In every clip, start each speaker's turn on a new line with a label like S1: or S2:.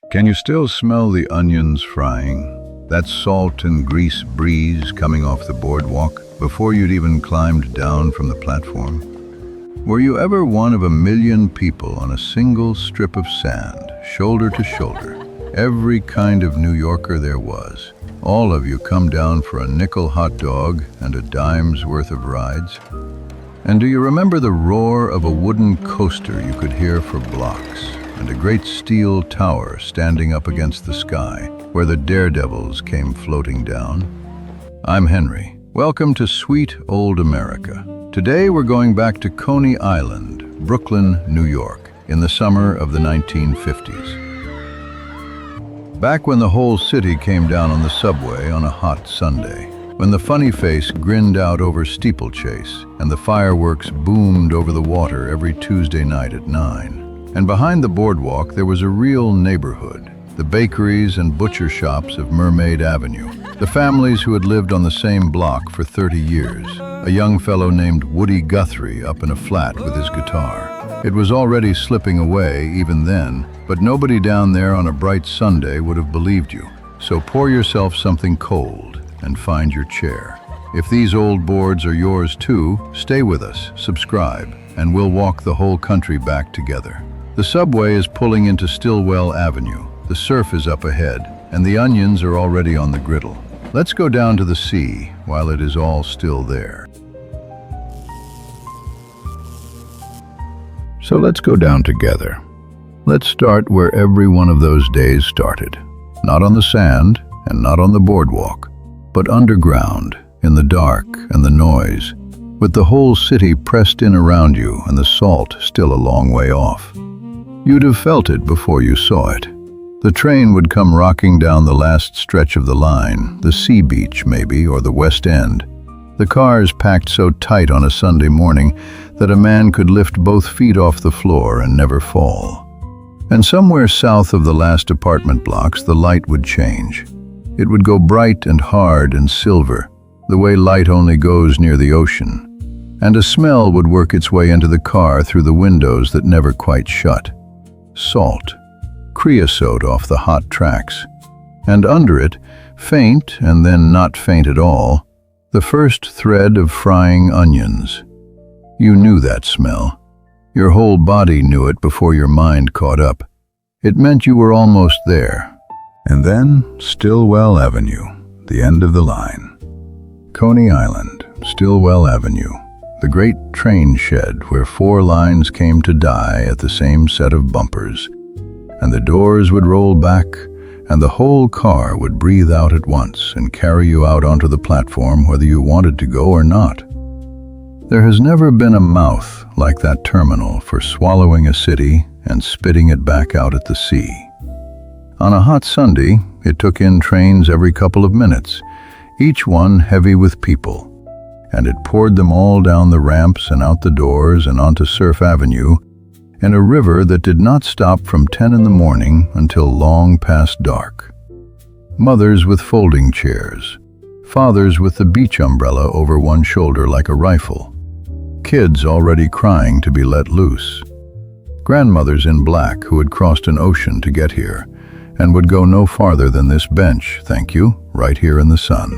S1: Can you still smell the onions frying? That salt and grease breeze coming off the boardwalk before you'd even climbed down from the platform? Were you ever one of a million people on a single strip of sand, shoulder to shoulder? Every kind of New Yorker there was. All of you come down for a nickel hot dog and a dime's worth of rides. And do you remember the roar of a wooden coaster you could hear for blocks, and a great steel tower standing up against the sky, where the daredevils came floating down? I'm Henry. Welcome to sweet old America. Today we're going back to Coney Island, Brooklyn, New York, in the summer of the 1950s. Back when the whole city came down on the subway on a hot Sunday, when the funny face grinned out over Steeplechase and the fireworks boomed over the water every Tuesday night at 9. And behind the boardwalk there was a real neighborhood, the bakeries and butcher shops of Mermaid Avenue, the families who had lived on the same block for 30 years, a young fellow named Woody Guthrie up in a flat with his guitar. It was already slipping away even then, but nobody down there on a bright Sunday would have believed you. So pour yourself something cold and find your chair. If these old boards are yours too, stay with us, subscribe, and we'll walk the whole country back together. The subway is pulling into Stillwell Avenue. The surf is up ahead, and the onions are already on the griddle. Let's go down to the sea while it is all still there. So let's go down together. Let's start where every one of those days started. Not on the sand and not on the boardwalk, but underground, in the dark and the noise, with the whole city pressed in around you and the salt still a long way off. You'd have felt it before you saw it. The train would come rocking down the last stretch of the line, the Sea Beach maybe, or the West End. The cars packed so tight on a Sunday morning that a man could lift both feet off the floor and never fall. And somewhere south of the last apartment blocks, the light would change. It would go bright and hard and silver, the way light only goes near the ocean. And a smell would work its way into the car through the windows that never quite shut. Salt, creosote off the hot tracks. And under it, faint and then not faint at all, the first thread of frying onions. You knew that smell. Your whole body knew it before your mind caught up. It meant you were almost there. And then Stillwell Avenue, the end of the line. Coney Island, Stillwell Avenue, the great train shed where 4 lines came to die at the same set of bumpers. And the doors would roll back, and the whole car would breathe out at once and carry you out onto the platform whether you wanted to go or not. There has never been a mouth like that terminal for swallowing a city and spitting it back out at the sea. On a hot Sunday, it took in trains every couple of minutes, each one heavy with people, and it poured them all down the ramps and out the doors and onto Surf Avenue, in a river that did not stop from 10 in the morning until long past dark. Mothers with folding chairs, fathers with the beach umbrella over one shoulder like a rifle, kids already crying to be let loose, grandmothers in black who had crossed an ocean to get here and would go no farther than this bench, thank you, right here in the sun.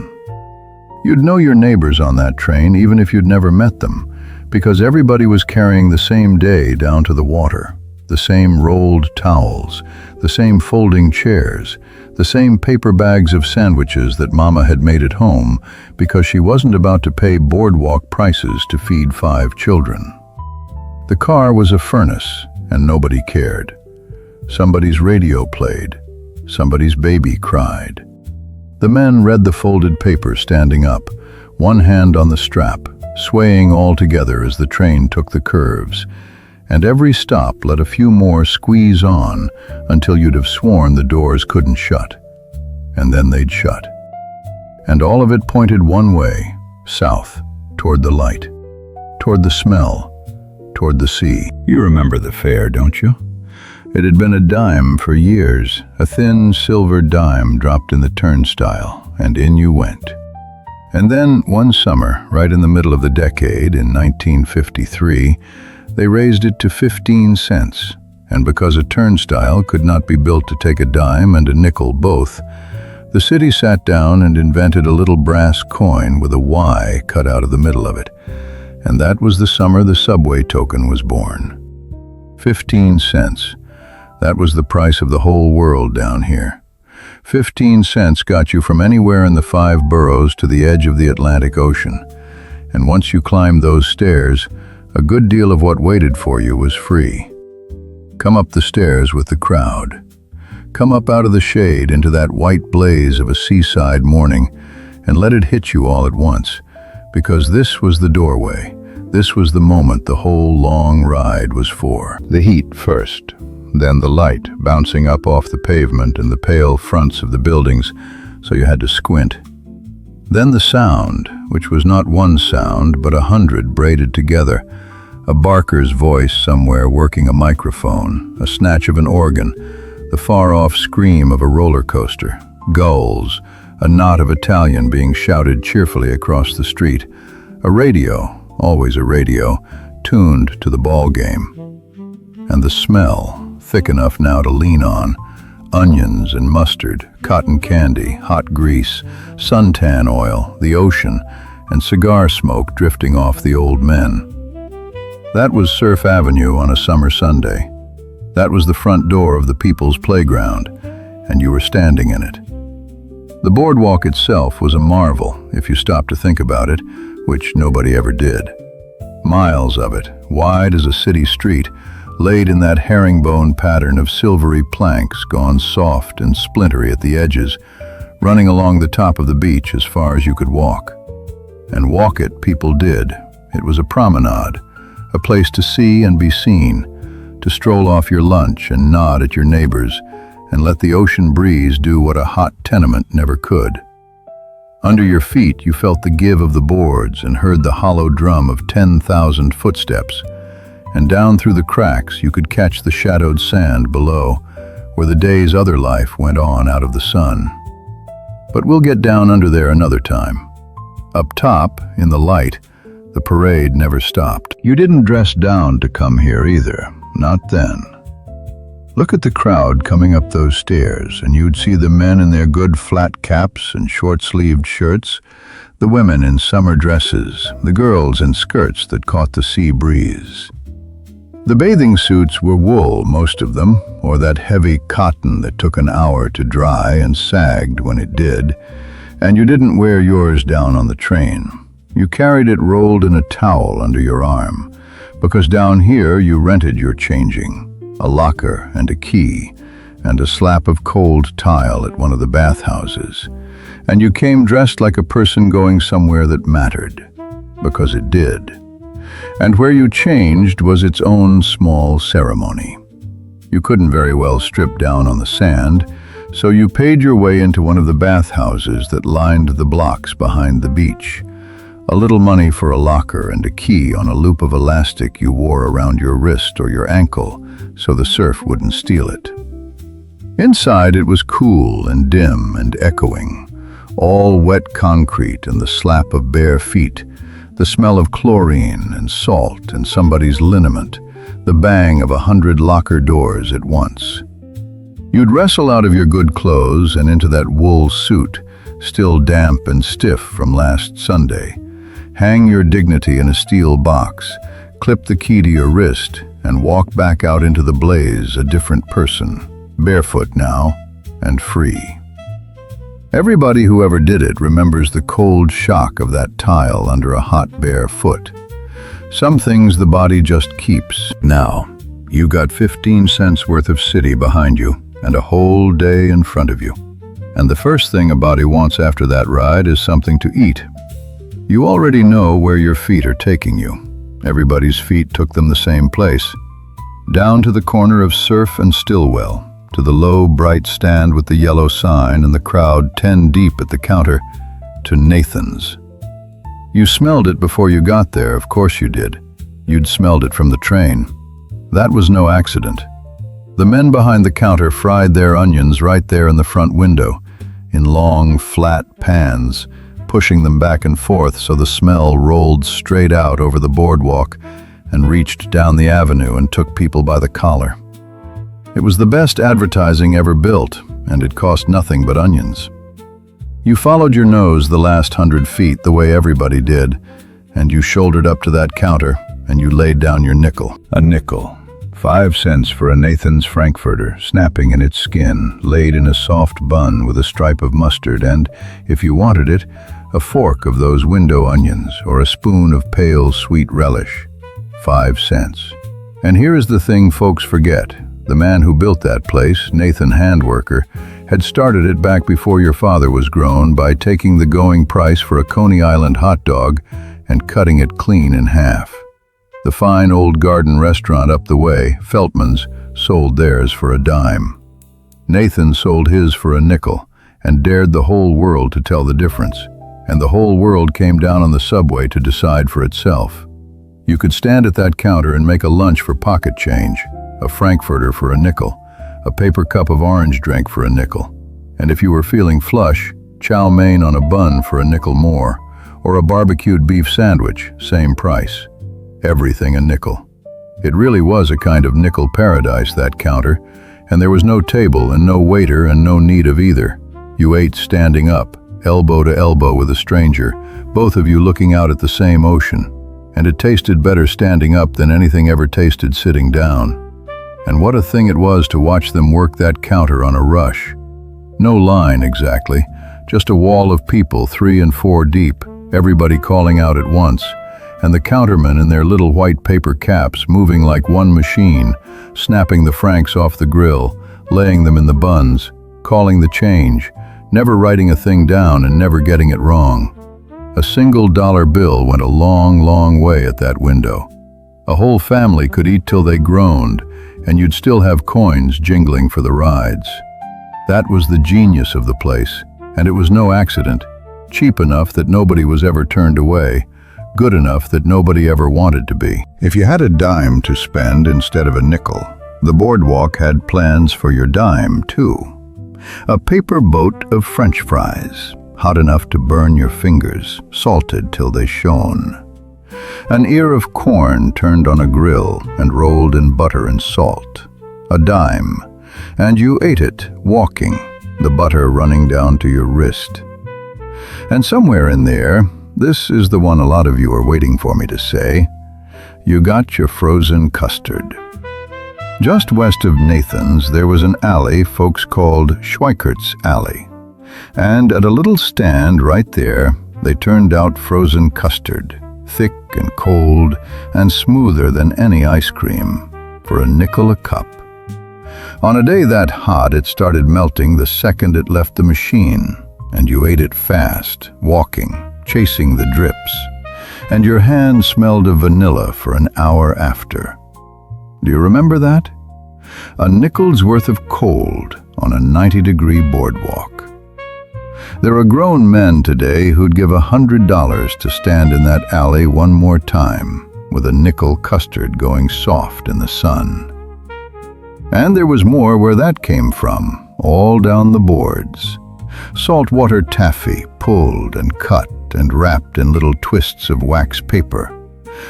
S1: You'd know your neighbors on that train even if you'd never met them, because everybody was carrying the same day down to the water, the same rolled towels, the same folding chairs, the same paper bags of sandwiches that Mama had made at home because she wasn't about to pay boardwalk prices to feed 5 children. The car was a furnace, and nobody cared. Somebody's radio played. Somebody's baby cried. The men read the folded paper standing up, one hand on the strap, swaying all together as the train took the curves, and every stop let a few more squeeze on until you'd have sworn the doors couldn't shut. And then they'd shut. And all of it pointed one way, south, toward the light, toward the smell, toward the sea. You remember the fare, don't you? It had been a dime for years, a thin silver dime dropped in the turnstile, and in you went. And then, one summer, right in the middle of the decade, in 1953, they raised it to 15 cents, And because a turnstile could not be built to take a dime and a nickel both, the city sat down and invented a little brass coin with a Y cut out of the middle of it. And that was the summer the subway token was born. 15 cents. That was the price of the whole world down here. 15 cents got you from anywhere in the 5 boroughs to the edge of the Atlantic Ocean. And once you climbed those stairs, a good deal of what waited for you was free. Come up the stairs with the crowd. Come up out of the shade into that white blaze of a seaside morning and let it hit you all at once, because this was the doorway. This was the moment the whole long ride was for. The heat first, then the light bouncing up off the pavement and the pale fronts of the buildings, so you had to squint. Then the sound, which was not one sound, but 100 braided together. A barker's voice somewhere working a microphone, a snatch of an organ, the far-off scream of a roller coaster, gulls, a knot of Italian being shouted cheerfully across the street, a radio, always a radio, tuned to the ball game. And the smell, thick enough now to lean on, onions and mustard, cotton candy, hot grease, suntan oil, the ocean, and cigar smoke drifting off the old men. That was Surf Avenue on a summer Sunday. That was the front door of the people's playground, and you were standing in it. The boardwalk itself was a marvel, if you stopped to think about it, which nobody ever did. Miles of it, wide as a city street, laid in that herringbone pattern of silvery planks gone soft and splintery at the edges, running along the top of the beach as far as you could walk. And walk it people did. It was a promenade, a place to see and be seen, to stroll off your lunch and nod at your neighbors and let the ocean breeze do what a hot tenement never could. Under your feet you felt the give of the boards and heard the hollow drum of 10,000 footsteps, and down through the cracks you could catch the shadowed sand below, where the day's other life went on out of the sun. But we'll get down under there another time. Up top, in the light, the parade never stopped. You didn't dress down to come here either. Not then. Look at the crowd coming up those stairs, and you'd see the men in their good flat caps and short-sleeved shirts, the women in summer dresses, the girls in skirts that caught the sea breeze. The bathing suits were wool, most of them, or that heavy cotton that took an hour to dry and sagged when it did, and you didn't wear yours down on the train. You carried it rolled in a towel under your arm, because down here you rented your changing, a locker and a key, and a slap of cold tile at one of the bathhouses, and you came dressed like a person going somewhere that mattered, because it did. And where you changed was its own small ceremony. You couldn't very well strip down on the sand, so you paid your way into one of the bathhouses that lined the blocks behind the beach. A little money for a locker and a key on a loop of elastic you wore around your wrist or your ankle so the surf wouldn't steal it. Inside it was cool and dim and echoing, all wet concrete and the slap of bare feet, the smell of chlorine and salt and somebody's liniment, the bang of 100 locker doors at once. You'd wrestle out of your good clothes and into that wool suit, still damp and stiff from last Sunday. Hang your dignity in a steel box, clip the key to your wrist, and walk back out into the blaze a different person, barefoot now, and free. Everybody who ever did it remembers the cold shock of that tile under a hot bare foot. Some things the body just keeps. Now, you got 15 cents worth of city behind you, and a whole day in front of you. And the first thing a body wants after that ride is something to eat. You already know where your feet are taking you. Everybody's feet took them the same place. Down to the corner of Surf and Stillwell, to the low, bright stand with the yellow sign and the crowd 10 deep at the counter, to Nathan's. You smelled it before you got there, of course you did. You'd smelled it from the train. That was no accident. The men behind the counter fried their onions right there in the front window, in long, flat pans, pushing them back and forth so the smell rolled straight out over the boardwalk and reached down the avenue and took people by the collar. It was the best advertising ever built, and it cost nothing but onions. You followed your nose the last 100 feet the way everybody did, and you shouldered up to that counter, and you laid down your nickel. A nickel. 5 cents for a Nathan's Frankfurter, snapping in its skin, laid in a soft bun with a stripe of mustard, and, if you wanted it, a fork of those window onions, or a spoon of pale, sweet relish. 5 cents. And here is the thing folks forget. The man who built that place, Nathan Handworker, had started it back before your father was grown by taking the going price for a Coney Island hot dog and cutting it clean in half. The fine old garden restaurant up the way, Feltman's, sold theirs for a dime. Nathan sold his for a nickel and dared the whole world to tell the difference, and the whole world came down on the subway to decide for itself. You could stand at that counter and make a lunch for pocket change, a Frankfurter for a nickel, a paper cup of orange drink for a nickel, and if you were feeling flush, chow mein on a bun for a nickel more, or a barbecued beef sandwich, same price. Everything a nickel. It really was a kind of nickel paradise, that counter, and there was no table and no waiter and no need of either. You ate standing up, elbow to elbow with a stranger, both of you looking out at the same ocean, and it tasted better standing up than anything ever tasted sitting down. And what a thing it was to watch them work that counter on a rush. No line exactly, just a wall of people 3 and 4 deep, everybody calling out at once, and the countermen in their little white paper caps moving like one machine, snapping the francs off the grill, laying them in the buns, calling the change, never writing a thing down and never getting it wrong. A single dollar bill went a long, long way at that window. A whole family could eat till they groaned, and you'd still have coins jingling for the rides. That was the genius of the place, and it was no accident. Cheap enough that nobody was ever turned away, good enough that nobody ever wanted to be. If you had a dime to spend instead of a nickel, the boardwalk had plans for your dime, too. A paper boat of French fries, hot enough to burn your fingers, salted till they shone. An ear of corn turned on a grill and rolled in butter and salt. A dime, and you ate it, walking, the butter running down to your wrist. And somewhere in there, this is the one a lot of you are waiting for me to say, you got your frozen custard. Just west of Nathan's, there was an alley folks called Schweikert's Alley. And at a little stand right there, they turned out frozen custard, thick and cold and smoother than any ice cream, for a nickel a cup. On a day that hot, it started melting the second it left the machine, and you ate it fast, walking, chasing the drips, and your hand smelled of vanilla for an hour after. Do you remember that? A nickel's worth of cold on a 90-degree boardwalk. There are grown men today who'd give $100 to stand in that alley one more time, with a nickel custard going soft in the sun. And there was more where that came from, all down the boards. Saltwater taffy, pulled and cut and wrapped in little twists of wax paper.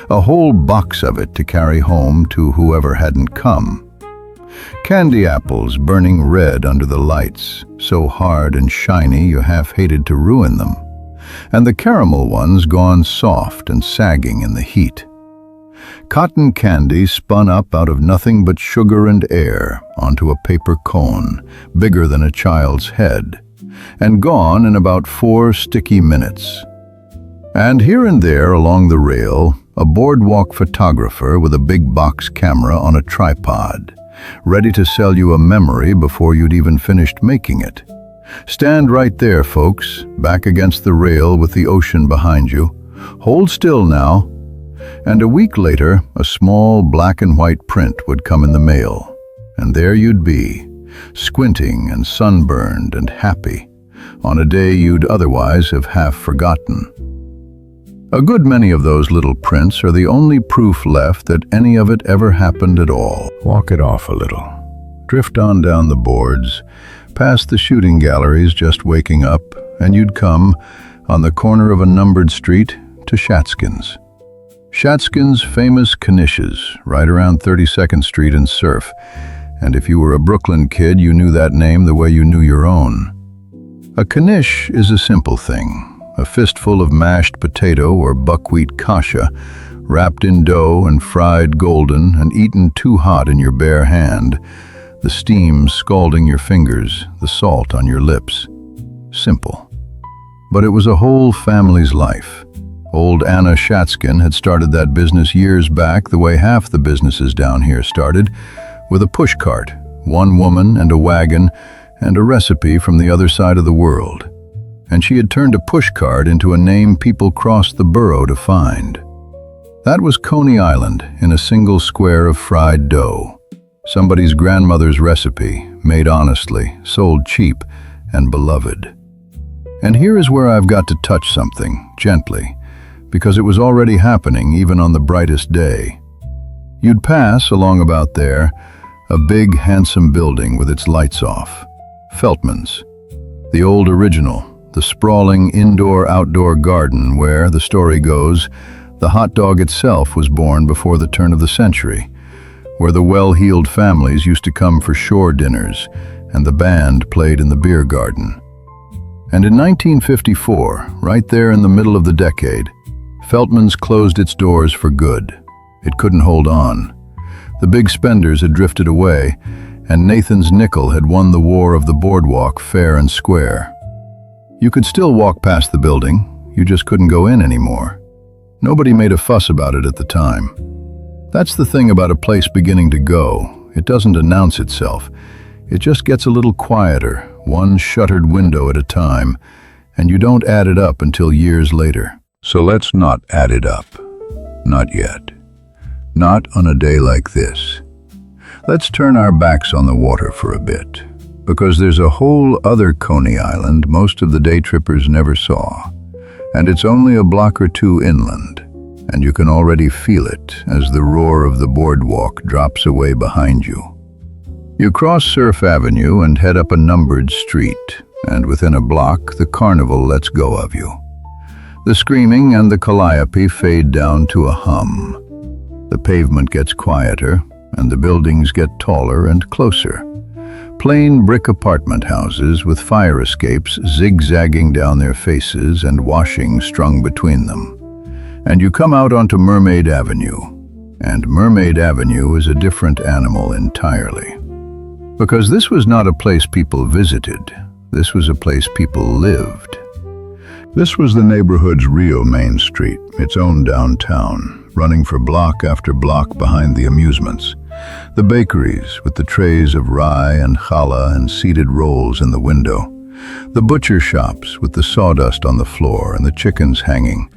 S1: A whole box of it to carry home to whoever hadn't come. Candy apples burning red under the lights, so hard and shiny you half hated to ruin them. And the caramel ones gone soft and sagging in the heat. Cotton candy spun up out of nothing but sugar and air onto a paper cone, bigger than a child's head, and gone in about 4 sticky minutes. And here and there along the rail, a boardwalk photographer with a big box camera on a tripod, ready to sell you a memory before you'd even finished making it. Stand right there, folks, back against the rail with the ocean behind you. Hold still now. And a week later, a small black and white print would come in the mail, and there you'd be, squinting and sunburned and happy, on a day you'd otherwise have half forgotten. A good many of those little prints are the only proof left that any of it ever happened at all. Walk it off a little. Drift on down the boards, past the shooting galleries just waking up, and you'd come, on the corner of a numbered street, to Shatskin's. Shatskin's famous knishes, right around 32nd Street and Surf, and if you were a Brooklyn kid, you knew that name the way you knew your own. A knish is a simple thing, a fistful of mashed potato or buckwheat kasha, wrapped in dough and fried golden and eaten too hot in your bare hand, the steam scalding your fingers, the salt on your lips. Simple. But it was a whole family's life. Old Anna Shatskin had started that business years back the way half the businesses down here started, with a pushcart, one woman and a wagon, and a recipe from the other side of the world. And she had turned a pushcart into a name people crossed the borough to find. That was Coney Island in a single square of fried dough. Somebody's grandmother's recipe, made honestly, sold cheap, and beloved. And here is where I've got to touch something, gently, because it was already happening even on the brightest day. You'd pass, along about there, a big, handsome building with its lights off. Feltman's. The old original, the sprawling indoor-outdoor garden where, the story goes, the hot dog itself was born before the turn of the century, where the well-heeled families used to come for shore dinners, and the band played in the beer garden. And in 1954, right there in the middle of the decade, Feltman's closed its doors for good. It couldn't hold on. The big spenders had drifted away, and Nathan's nickel had won the war of the boardwalk fair and square. You could still walk past the building, you just couldn't go in anymore. Nobody made a fuss about it at the time. That's the thing about a place beginning to go. It doesn't announce itself. It just gets a little quieter, one shuttered window at a time, and you don't add it up until years later. So let's not add it up. Not yet. Not on a day like this. Let's turn our backs on the water for a bit, because there's a whole other Coney Island most of the day trippers never saw, and it's only a block or two inland, and you can already feel it as the roar of the boardwalk drops away behind you. You cross Surf Avenue and head up a numbered street, and within a block the carnival lets go of you. The screaming and the calliope fade down to a hum. The pavement gets quieter, and the buildings get taller and closer. Plain brick apartment houses with fire escapes zigzagging down their faces and washing strung between them. And you come out onto Mermaid Avenue, and Mermaid Avenue is a different animal entirely. Because this was not a place people visited, this was a place people lived. This was the neighborhood's real main street, its own downtown, running for block after block behind the amusements. The bakeries with the trays of rye and challah and seeded rolls in the window. The butcher shops with the sawdust on the floor and the chickens hanging.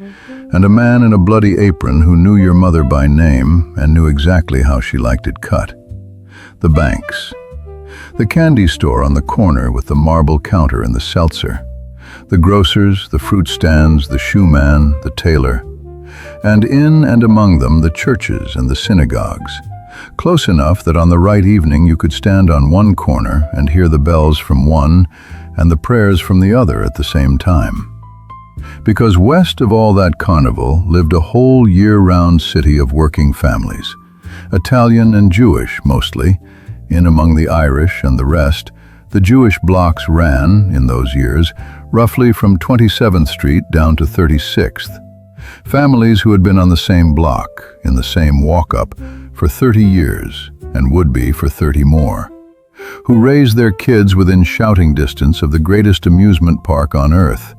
S1: And a man in a bloody apron who knew your mother by name and knew exactly how she liked it cut. The banks. The candy store on the corner with the marble counter and the seltzer. The grocers, the fruit stands, the shoe man, the tailor. And in and among them the churches and the synagogues. Close enough that on the right evening you could stand on one corner and hear the bells from one and the prayers from the other at the same time. Because west of all that carnival lived a whole year-round city of working families, Italian and Jewish mostly. In among the Irish and the rest, the Jewish blocks ran, in those years, roughly from 27th Street down to 36th. Families who had been on the same block, in the same walk-up, for 30 years, and would be for 30 more, who raised their kids within shouting distance of the greatest amusement park on earth,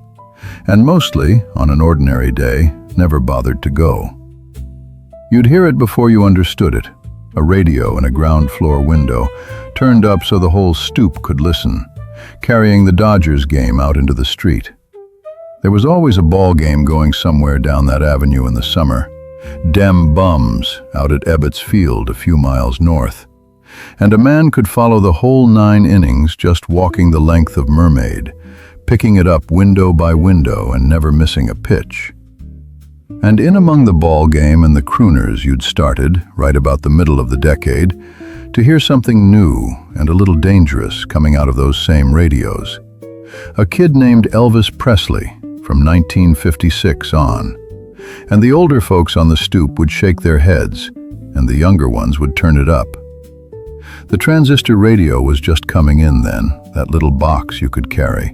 S1: and mostly, on an ordinary day, never bothered to go. You'd hear it before you understood it, a radio in a ground floor window, turned up so the whole stoop could listen, carrying the Dodgers game out into the street. There was always a ball game going somewhere down that avenue in the summer. Dem Bums out at Ebbets Field a few miles north. And a man could follow the whole 9 innings just walking the length of Mermaid, picking it up window by window and never missing a pitch. And in among the ball game and the crooners you'd started, right about the middle of the decade, to hear something new and a little dangerous coming out of those same radios. A kid named Elvis Presley from 1956 on. And the older folks on the stoop would shake their heads, and the younger ones would turn it up. The transistor radio was just coming in then, that little box you could carry.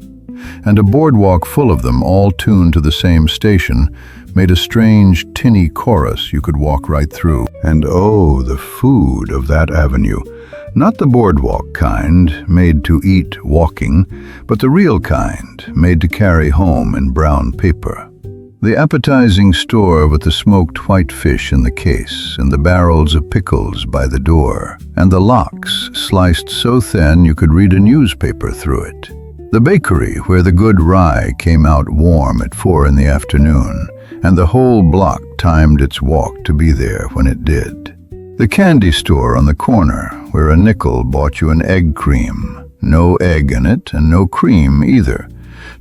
S1: And a boardwalk full of them, all tuned to the same station, made a strange, tinny chorus you could walk right through. And oh, the food of that avenue. Not the boardwalk kind, made to eat walking, but the real kind, made to carry home in brown paper. The appetizing store with the smoked white fish in the case, and the barrels of pickles by the door, and the lox sliced so thin you could read a newspaper through it. The bakery where the good rye came out warm at 4 in the afternoon, and the whole block timed its walk to be there when it did. The candy store on the corner where a nickel bought you an egg cream. No egg in it and no cream either.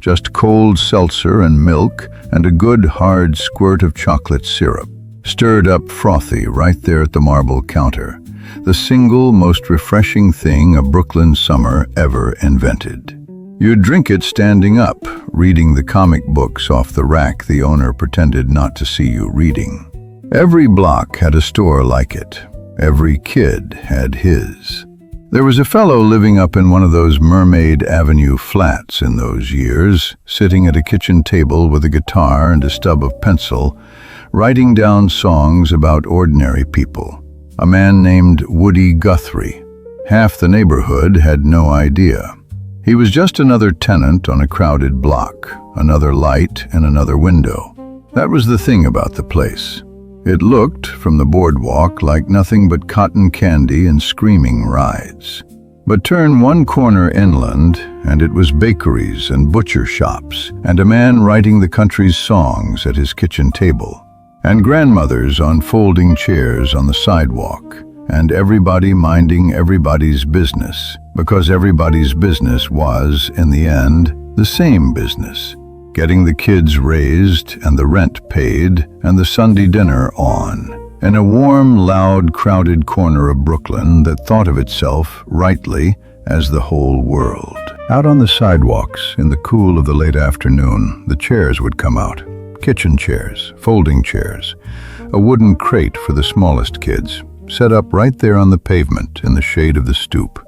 S1: Just cold seltzer and milk and a good hard squirt of chocolate syrup, stirred up frothy right there at the marble counter. The single most refreshing thing a Brooklyn summer ever invented. You'd drink it standing up, reading the comic books off the rack the owner pretended not to see you reading. Every block had a store like it. Every kid had his. There was a fellow living up in one of those Mermaid Avenue flats in those years, sitting at a kitchen table with a guitar and a stub of pencil, writing down songs about ordinary people. A man named Woody Guthrie. Half the neighborhood had no idea. He was just another tenant on a crowded block, another light in another window. That was the thing about the place. It looked, from the boardwalk, like nothing but cotton candy and screaming rides. But turn one corner inland, and it was bakeries and butcher shops, and a man writing the country's songs at his kitchen table, and grandmothers on folding chairs on the sidewalk, and everybody minding everybody's business, because everybody's business was, in the end, the same business. Getting the kids raised and the rent paid and the Sunday dinner on. In a warm, loud, crowded corner of Brooklyn that thought of itself, rightly, as the whole world. Out on the sidewalks, in the cool of the late afternoon, the chairs would come out. Kitchen chairs, folding chairs, a wooden crate for the smallest kids, set up right there on the pavement in the shade of the stoop.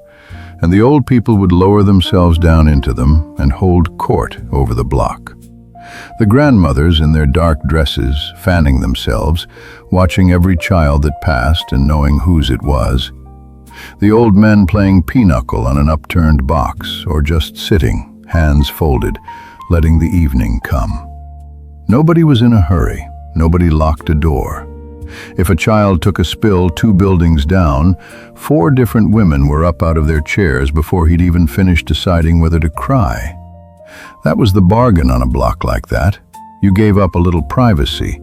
S1: And the old people would lower themselves down into them and hold court over the block. The grandmothers in their dark dresses, fanning themselves, watching every child that passed and knowing whose it was. The old men playing pinochle on an upturned box, or just sitting, hands folded, letting the evening come. Nobody was in a hurry. Nobody locked a door. If a child took a spill 2 buildings down, 4 different women were up out of their chairs before he'd even finished deciding whether to cry. That was the bargain on a block like that. You gave up a little privacy,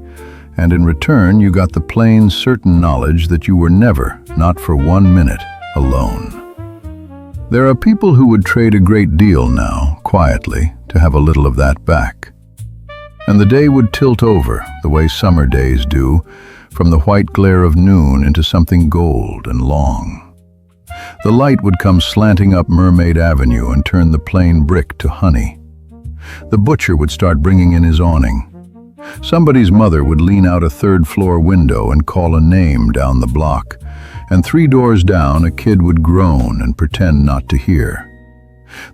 S1: and in return you got the plain, certain knowledge that you were never, not for 1 minute, alone. There are people who would trade a great deal now, quietly, to have a little of that back. And the day would tilt over, the way summer days do, from the white glare of noon into something gold and long. The light would come slanting up Mermaid Avenue and turn the plain brick to honey. The butcher would start bringing in his awning. Somebody's mother would lean out a 3rd-floor window and call a name down the block, and 3 doors down a kid would groan and pretend not to hear.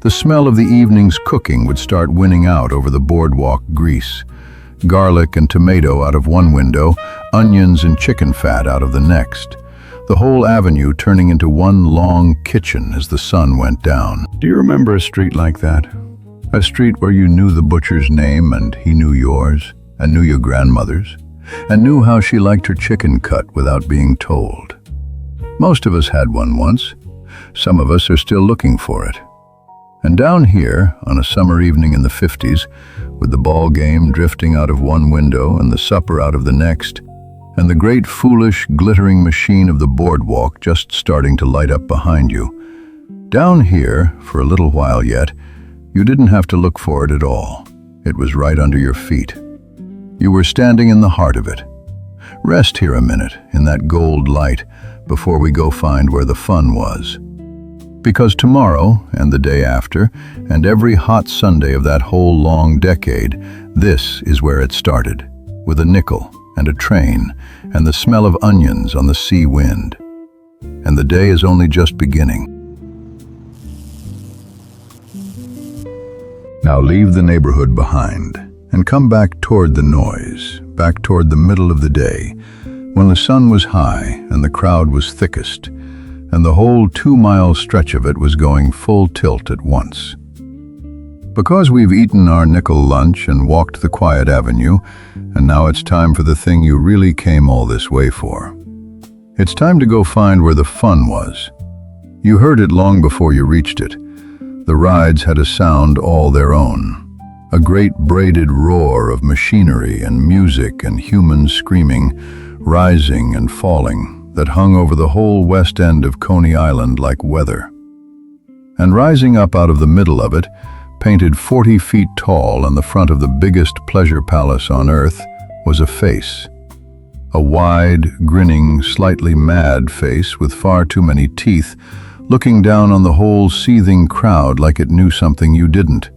S1: The smell of the evening's cooking would start winning out over the boardwalk grease. Garlic and tomato out of one window, onions and chicken fat out of the next. The whole avenue turning into one long kitchen as the sun went down. Do you remember a street like that? A street where you knew the butcher's name and he knew yours, and knew your grandmother's, and knew how she liked her chicken cut without being told. Most of us had one once. Some of us are still looking for it. And down here, on a summer evening in the 50s, with the ball game drifting out of one window and the supper out of the next, and the great foolish glittering machine of the boardwalk just starting to light up behind you, down here, for a little while yet, you didn't have to look for it at all. It was right under your feet. You were standing in the heart of it. Rest here a minute in that gold light before we go find where the fun was. Because tomorrow, and the day after, and every hot Sunday of that whole long decade, this is where it started, with a nickel and a train and the smell of onions on the sea wind. and the day is only just beginning. Now leave the neighborhood behind and come back toward the noise, back toward the middle of the day, when the sun was high and the crowd was thickest, and the whole 2-mile stretch of it was going full tilt at once. Because we've eaten our nickel lunch and walked the quiet avenue, and now it's time for the thing you really came all this way for. It's time to go find where the fun was. You heard it long before you reached it. The rides had a sound all their own, a great braided roar of machinery and music and humans screaming, rising and falling, that hung over the whole west end of Coney Island like weather. And rising up out of the middle of it, painted 40 feet tall in the front of the biggest pleasure palace on earth, was a face. A wide, grinning, slightly mad face with far too many teeth, looking down on the whole seething crowd like it knew something you didn't.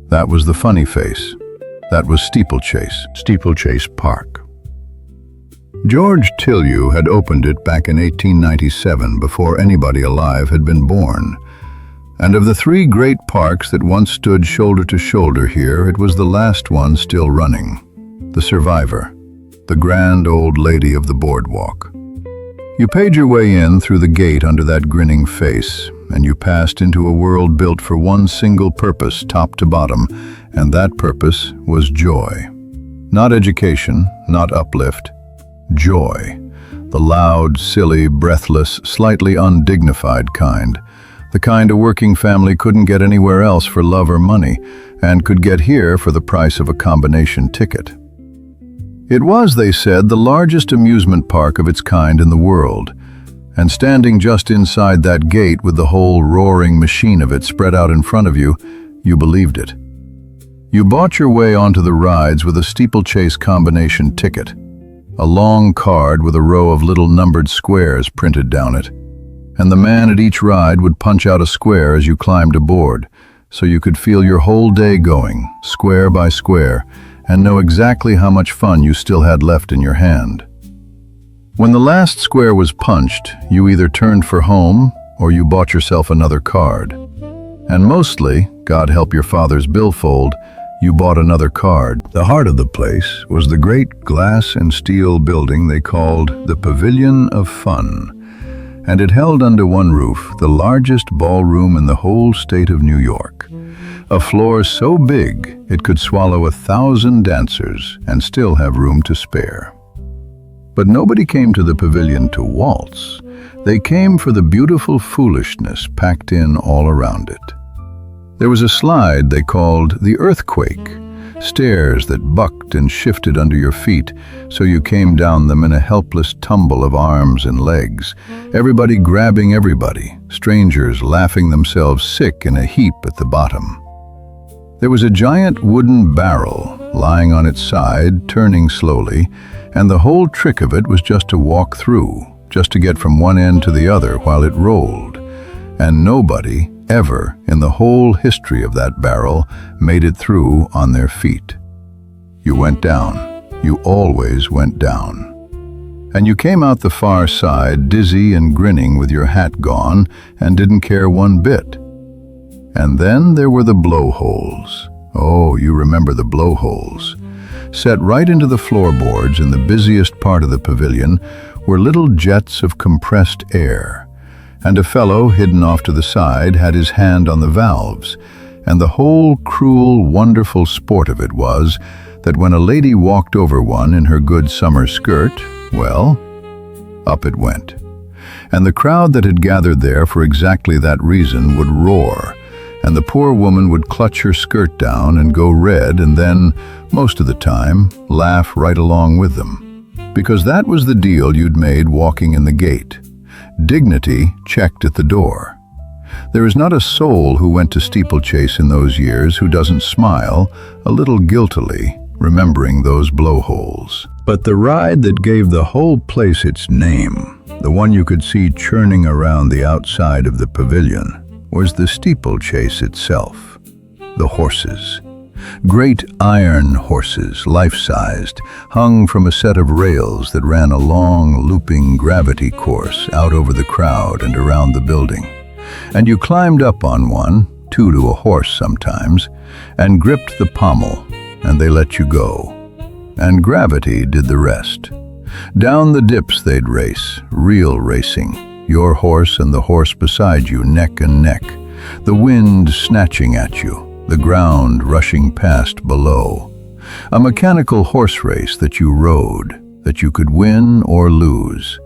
S1: That was the funny face. That was Steeplechase Park. George Tillieu had opened it back in 1897 before anybody alive had been born. And of the 3 great parks that once stood shoulder to shoulder here, it was the last one still running. The survivor, the grand old lady of the boardwalk. You paid your way in through the gate under that grinning face, and you passed into a world built for one single purpose, top to bottom, and that purpose was joy. Not education, not uplift. Joy. The loud, silly, breathless, slightly undignified kind. The kind a working family couldn't get anywhere else for love or money, and could get here for the price of a combination ticket. It was, they said, the largest amusement park of its kind in the world, and standing just inside that gate with the whole roaring machine of it spread out in front of you, you believed it. You bought your way onto the rides with a steeplechase combination ticket, a long card with a row of little numbered squares printed down it, and the man at each ride would punch out a square as you climbed aboard, so you could feel your whole day going, square by square, and know exactly how much fun you still had left in your hand. When the last square was punched, you either turned for home or you bought yourself another card. And mostly, God help your father's billfold, you bought another card. The heart of the place was the great glass and steel building they called the Pavilion of Fun, and it held under one roof the largest ballroom in the whole state of New York. A floor so big it could swallow 1,000 dancers and still have room to spare. But nobody came to the pavilion to waltz. They came for the beautiful foolishness packed in all around it. There was a slide they called the earthquake, stairs that bucked and shifted under your feet so you came down them in a helpless tumble of arms and legs, everybody grabbing everybody, strangers laughing themselves sick in a heap at the bottom. There was a giant wooden barrel lying on its side, turning slowly, and the whole trick of it was just to walk through, just to get from one end to the other while it rolled. And nobody, ever, in the whole history of that barrel, made it through on their feet. You went down. You always went down. And you came out the far side, dizzy and grinning with your hat gone, and didn't care one bit. And then there were the blowholes. Oh, you remember the blowholes. Set right into the floorboards in the busiest part of the pavilion were little jets of compressed air, and a fellow hidden off to the side had his hand on the valves, and the whole cruel, wonderful sport of it was that when a lady walked over one in her good summer skirt, well, up it went. And the crowd that had gathered there for exactly that reason would roar, and the poor woman would clutch her skirt down and go red and then, most of the time, laugh right along with them. Because that was the deal you'd made walking in the gate. Dignity checked at the door. There is not a soul who went to steeplechase in those years who doesn't smile, a little guiltily, remembering those blowholes. But the ride that gave the whole place its name, the one you could see churning around the outside of the pavilion, was the steeplechase itself. The horses. Great iron horses, life-sized, hung from a set of rails that ran a long, looping gravity course out over the crowd and around the building. And you climbed up on one, two to a horse sometimes, and gripped the pommel, and they let you go. And gravity did the rest. Down the dips they'd race, real racing, your horse and the horse beside you neck and neck, the wind snatching at you, the ground rushing past below. A mechanical horse race that you rode, that you could win or lose.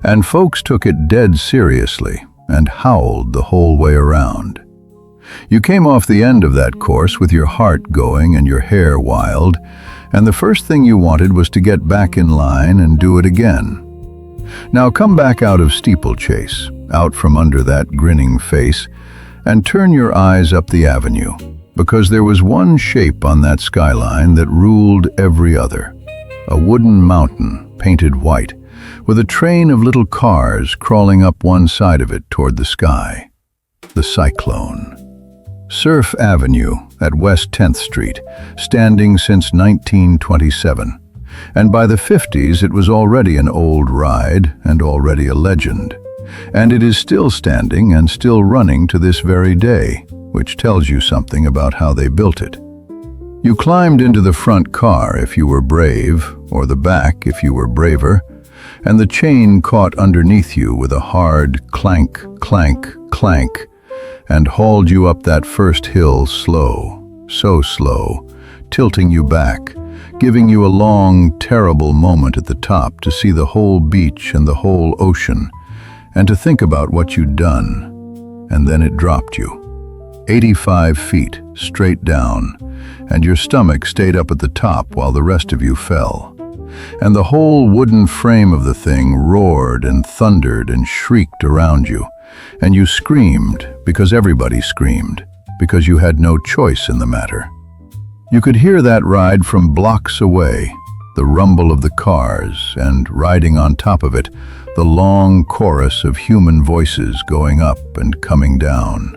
S1: And folks took it dead seriously and howled the whole way around. You came off the end of that course with your heart going and your hair wild, and the first thing you wanted was to get back in line and do it again. Now come back out of steeplechase, out from under that grinning face, and turn your eyes up the avenue, because there was one shape on that skyline that ruled every other. A wooden mountain, painted white, with a train of little cars crawling up one side of it toward the sky. The Cyclone. Surf Avenue at West 10th Street, standing since 1927. And by the 50s it was already an old ride and already a legend. And it is still standing and still running to this very day, which tells you something about how they built it. You climbed into the front car if you were brave, or the back if you were braver, and the chain caught underneath you with a hard clank, clank, clank, and hauled you up that first hill slow, so slow, tilting you back, giving you a long, terrible moment at the top to see the whole beach and the whole ocean, and to think about what you'd done. And then it dropped you. 85 feet, straight down, and your stomach stayed up at the top while the rest of you fell. And the whole wooden frame of the thing roared and thundered and shrieked around you, and you screamed because everybody screamed, because you had no choice in the matter. You could hear that ride from blocks away, the rumble of the cars, and riding on top of it, the long chorus of human voices going up and coming down.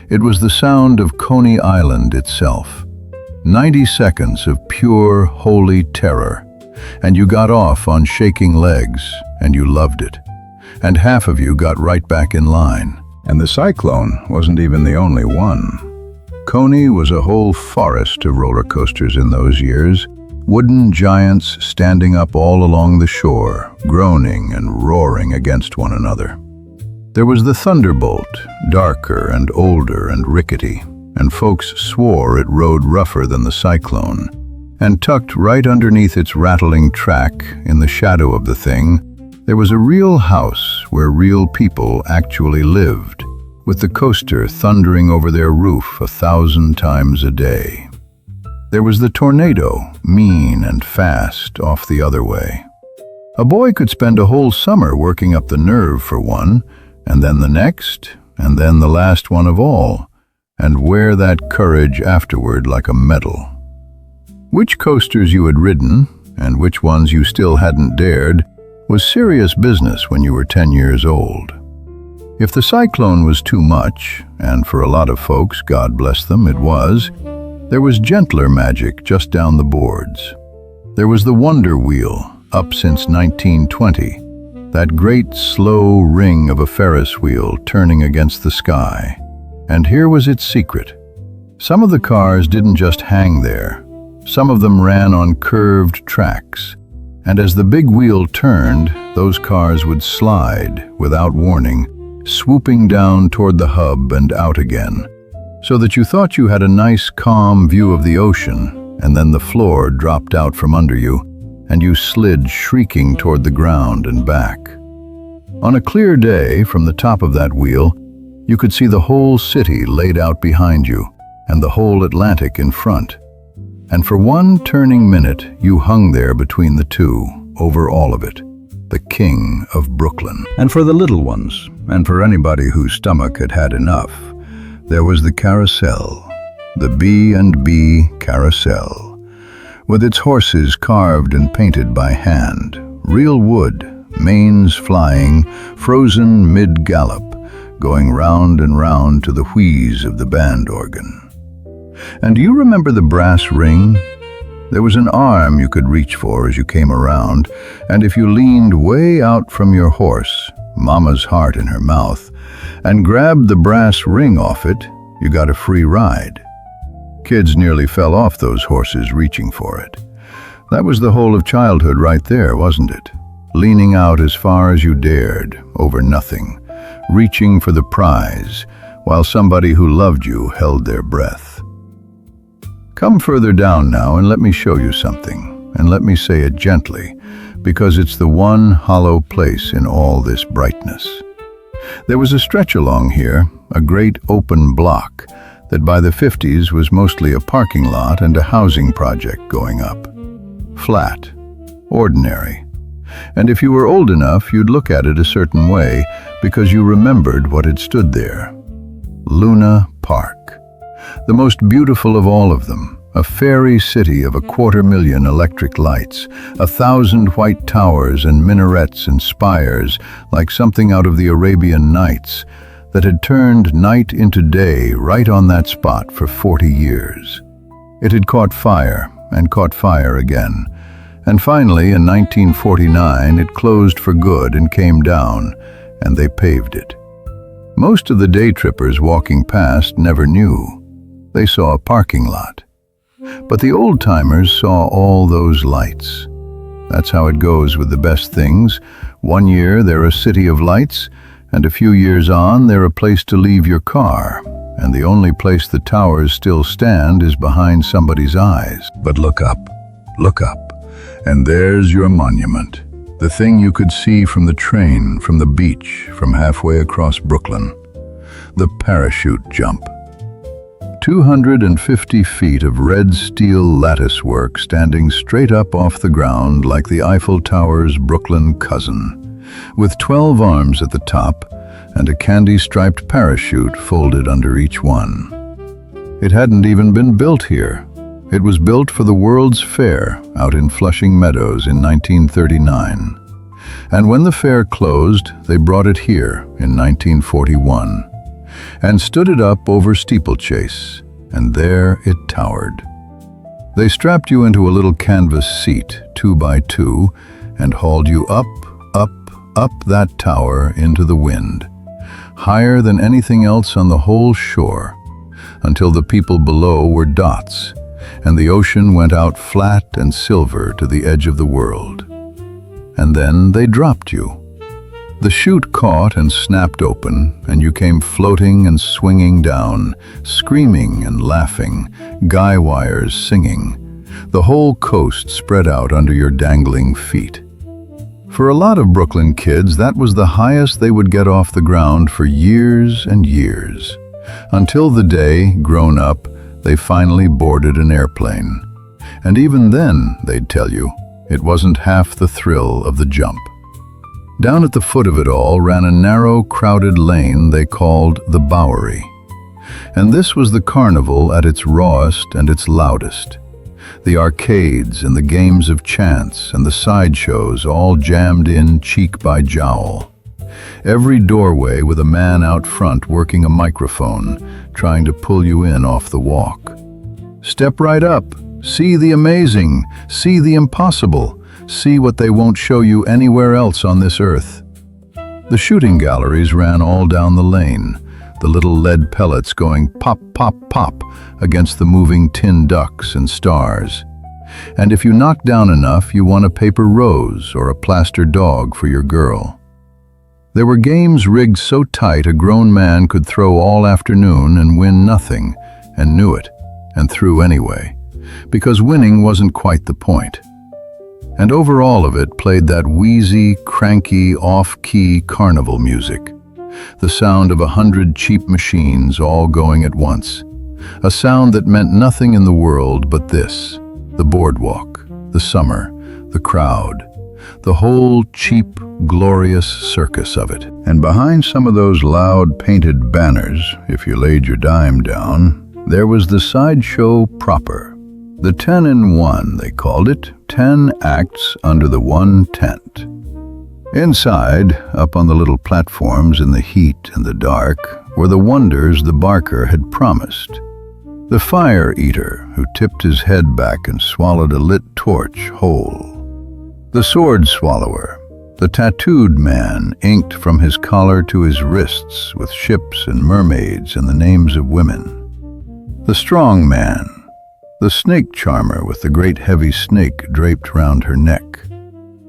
S1: It was the sound of Coney Island itself. 90 seconds of pure, holy terror, and you got off on shaking legs, and you loved it. And half of you got right back in line. And the Cyclone wasn't even the only one. Coney was a whole forest of roller coasters in those years, wooden giants standing up all along the shore, groaning and roaring against one another. There was the Thunderbolt, darker and older and rickety, and folks swore it rode rougher than the Cyclone. And tucked right underneath its rattling track, in the shadow of the thing, there was a real house where real people actually lived, with the coaster thundering over their roof 1,000 times a day. There was the Tornado, mean and fast, off the other way. A boy could spend a whole summer working up the nerve for one, and then the next, and then the last one of all, and wear that courage afterward like a medal. Which coasters you had ridden, and which ones you still hadn't dared, was serious business when you were 10 years old. If the Cyclone was too much, and for a lot of folks, God bless them, it was, there was gentler magic just down the boards. There was the Wonder Wheel, up since 1920, that great slow ring of a Ferris wheel turning against the sky. And here was its secret. Some of the cars didn't just hang there. Some of them ran on curved tracks. And as the big wheel turned, those cars would slide, without warning, swooping down toward the hub and out again, so that you thought you had a nice, calm view of the ocean, and then the floor dropped out from under you, and you slid shrieking toward the ground and back. On a clear day, from the top of that wheel, you could see the whole city laid out behind you, and the whole Atlantic in front. And for one turning minute, you hung there between the two, over all of it, the king of Brooklyn. And for the little ones, and for anybody whose stomach had had enough, there was the carousel, the B&B carousel, with its horses carved and painted by hand, real wood, manes flying, frozen mid-gallop, going round and round to the wheeze of the band organ. And do you remember the brass ring? There was an arm you could reach for as you came around, and if you leaned way out from your horse, Mama's heart in her mouth, and grabbed the brass ring off it, you got a free ride. Kids nearly fell off those horses reaching for it. That was the whole of childhood right there, wasn't it? Leaning out as far as you dared, over nothing, reaching for the prize, while somebody who loved you held their breath. Come further down now and let me show you something, and let me say it gently, because it's the one hollow place in all this brightness. There was a stretch along here, a great open block, that by the 50s was mostly a parking lot and a housing project going up. Flat, ordinary. And if you were old enough, you'd look at it a certain way because you remembered what had stood there. Luna Park, the most beautiful of all of them, a fairy city of 250,000 electric lights, 1,000 white towers and minarets and spires like something out of the Arabian Nights that had turned night into day right on that spot for 40 years. It had caught fire and caught fire again. And finally, in 1949, it closed for good and came down, and they paved it. Most of the day trippers walking past never knew. They saw a parking lot. But the old-timers saw all those lights. That's how it goes with the best things. One year they're a city of lights, and a few years on they're a place to leave your car. And the only place the towers still stand is behind somebody's eyes. But look up, and there's your monument. The thing you could see from the train, from the beach, from halfway across Brooklyn. The parachute jump. 250 feet of red steel lattice work standing straight up off the ground like the Eiffel Tower's Brooklyn cousin, with 12 arms at the top and a candy-striped parachute folded under each one. It hadn't even been built here. It was built for the World's Fair out in Flushing Meadows in 1939. And when the fair closed, they brought it here in 1941 and stood it up over Steeplechase, and there it towered. They strapped you into a little canvas seat, 2 by 2, and hauled you up that tower into the wind, higher than anything else on the whole shore, until the people below were dots, and the ocean went out flat and silver to the edge of the world. And then they dropped you. The chute caught and snapped open, and you came floating and swinging down, screaming and laughing, guy wires singing, the whole coast spread out under your dangling feet. For a lot of Brooklyn kids, that was the highest they would get off the ground for years and years, until the day, grown up, they finally boarded an airplane. And even then, they'd tell you, it wasn't half the thrill of the jump. Down at the foot of it all ran a narrow, crowded lane they called the Bowery. And this was the carnival at its rawest and its loudest. The arcades and the games of chance and the sideshows all jammed in cheek by jowl. Every doorway with a man out front working a microphone, trying to pull you in off the walk. Step right up, see the amazing, see the impossible, see what they won't show you anywhere else on this earth. The shooting galleries ran all down the lane, the little lead pellets going pop, pop, pop against the moving tin ducks and stars. And if you knocked down enough, you won a paper rose or a plaster dog for your girl. There were games rigged so tight a grown man could throw all afternoon and win nothing, and knew it, and threw anyway, because winning wasn't quite the point. And over all of it played that wheezy, cranky, off-key carnival music, the sound of 100 cheap machines all going at once, a sound that meant nothing in the world but this, the boardwalk, the summer, the crowd, the whole cheap, glorious circus of it. And behind some of those loud painted banners, if you laid your dime down, there was the sideshow proper. The 10-in-1, they called it, 10 acts under the one tent. Inside, up on the little platforms in the heat and the dark, were the wonders the barker had promised. The fire eater who tipped his head back and swallowed a lit torch whole. The sword swallower, the tattooed man inked from his collar to his wrists with ships and mermaids and the names of women. The strong man, the snake charmer with the great heavy snake draped round her neck.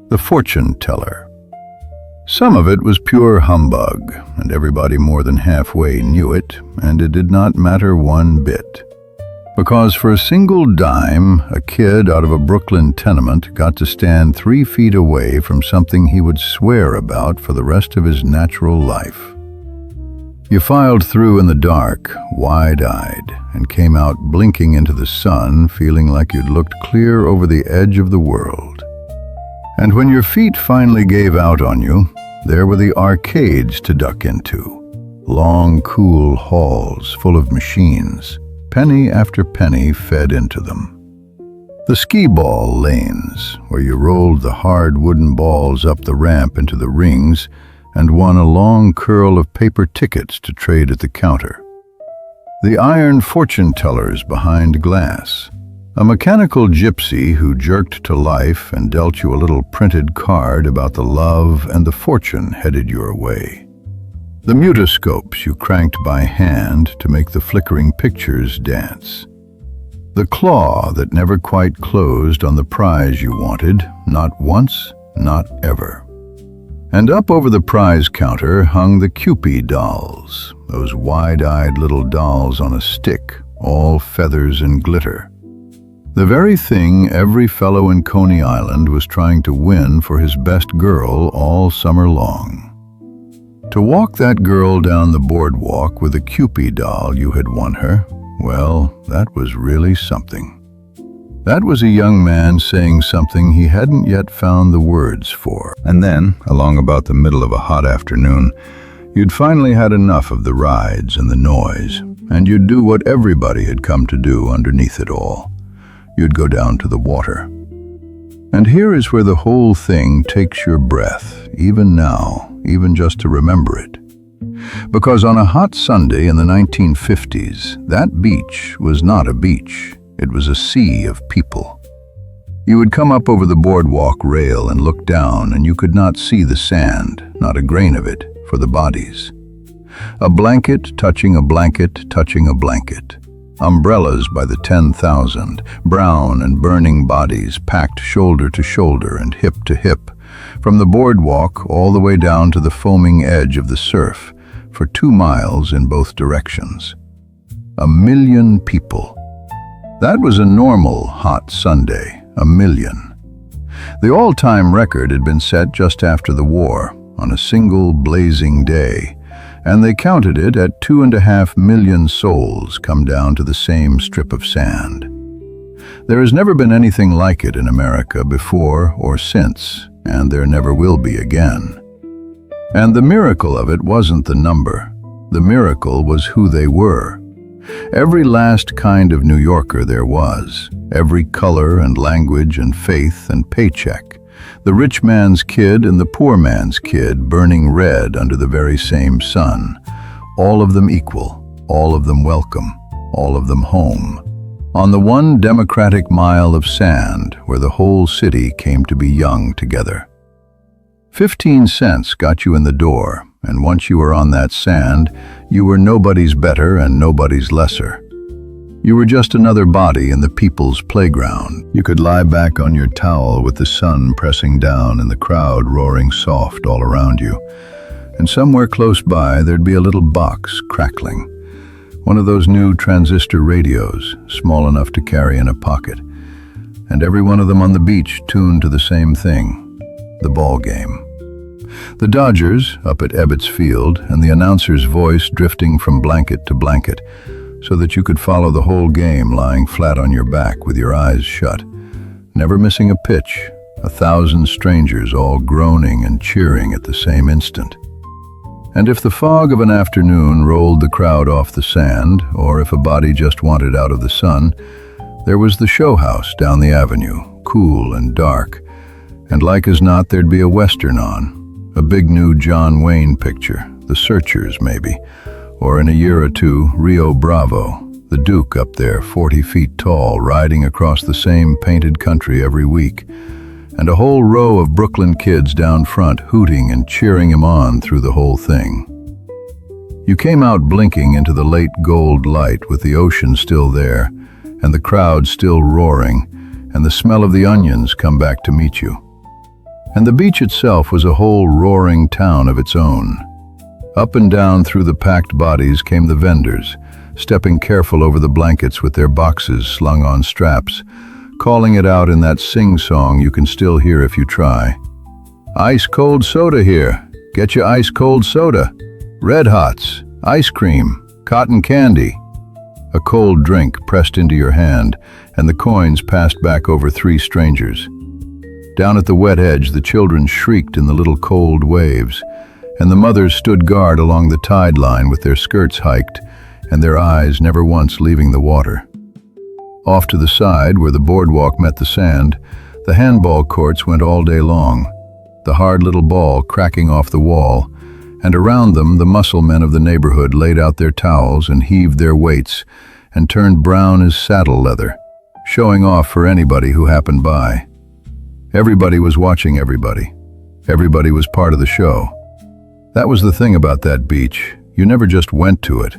S1: The fortune teller. Some of it was pure humbug, and everybody more than halfway knew it, and it did not matter one bit. Because for a single dime, a kid out of a Brooklyn tenement got to stand 3 feet away from something he would swear about for the rest of his natural life. You filed through in the dark, wide-eyed, and came out blinking into the sun, feeling like you'd looked clear over the edge of the world. And when your feet finally gave out on you, there were the arcades to duck into. Long, cool halls full of machines. Penny after penny fed into them. The skee-ball lanes, where you rolled the hard wooden balls up the ramp into the rings and won a long curl of paper tickets to trade at the counter. The iron fortune tellers behind glass. A mechanical gypsy who jerked to life and dealt you a little printed card about the love and the fortune headed your way. The mutoscopes you cranked by hand to make the flickering pictures dance. The claw that never quite closed on the prize you wanted, not once, not ever. And up over the prize counter hung the Cupid dolls, those wide-eyed little dolls on a stick, all feathers and glitter. The very thing every fellow in Coney Island was trying to win for his best girl all summer long. To walk that girl down the boardwalk with a Cupid doll you had won her, well, that was really something. That was a young man saying something he hadn't yet found the words for. And then, along about the middle of a hot afternoon, you'd finally had enough of the rides and the noise, and you'd do what everybody had come to do underneath it all. You'd go down to the water. And here is where the whole thing takes your breath, even now, even just to remember it. Because on a hot Sunday in the 1950s, that beach was not a beach. It was a sea of people. You would come up over the boardwalk rail and look down, and you could not see the sand, not a grain of it, for the bodies. A blanket touching a blanket touching a blanket. Umbrellas by the 10,000, brown and burning bodies packed shoulder to shoulder and hip to hip, from the boardwalk all the way down to the foaming edge of the surf, for 2 miles in both directions. 1 million people. That was a normal hot Sunday, 1 million. The all-time record had been set just after the war, on a single blazing day, and they counted it at 2.5 million souls come down to the same strip of sand. There has never been anything like it in America before or since, and there never will be again. And the miracle of it wasn't the number. The miracle was who they were. Every last kind of New Yorker there was, every color and language and faith and paycheck. The rich man's kid and the poor man's kid burning red under the very same sun. All of them equal, all of them welcome, all of them home. On the one democratic mile of sand where the whole city came to be young together. 15 cents got you in the door, and once you were on that sand, you were nobody's better and nobody's lesser. You were just another body in the people's playground. You could lie back on your towel with the sun pressing down and the crowd roaring soft all around you. And somewhere close by, there'd be a little box crackling. One of those new transistor radios, small enough to carry in a pocket. And every one of them on the beach tuned to the same thing, the ball game. The Dodgers up at Ebbets Field, and the announcer's voice drifting from blanket to blanket, so that you could follow the whole game lying flat on your back with your eyes shut, never missing a pitch, 1,000 strangers all groaning and cheering at the same instant. And if the fog of an afternoon rolled the crowd off the sand, or if a body just wanted out of the sun, there was the show house down the avenue, cool and dark, and like as not there'd be a Western on, a big new John Wayne picture, The Searchers maybe, or in a year or two, Rio Bravo, The Duke up there, 40 feet tall, riding across the same painted country every week, and a whole row of Brooklyn kids down front hooting and cheering him on through the whole thing. You came out blinking into the late gold light with the ocean still there, and the crowd still roaring, and the smell of the onions come back to meet you. And the beach itself was a whole roaring town of its own. Up and down through the packed bodies came the vendors, stepping careful over the blankets with their boxes slung on straps, calling it out in that sing-song you can still hear if you try. Ice-cold soda here. Get you ice-cold soda. Red Hots, ice cream, cotton candy. A cold drink pressed into your hand, and the coins passed back over 3 strangers. Down at the wet edge, the children shrieked in the little cold waves, and the mothers stood guard along the tide line with their skirts hiked, and their eyes never once leaving the water. Off to the side, where the boardwalk met the sand, the handball courts went all day long, the hard little ball cracking off the wall, and around them the muscle men of the neighborhood laid out their towels and heaved their weights and turned brown as saddle leather, showing off for anybody who happened by. Everybody was watching everybody. Everybody was part of the show. That was the thing about that beach. You never just went to it.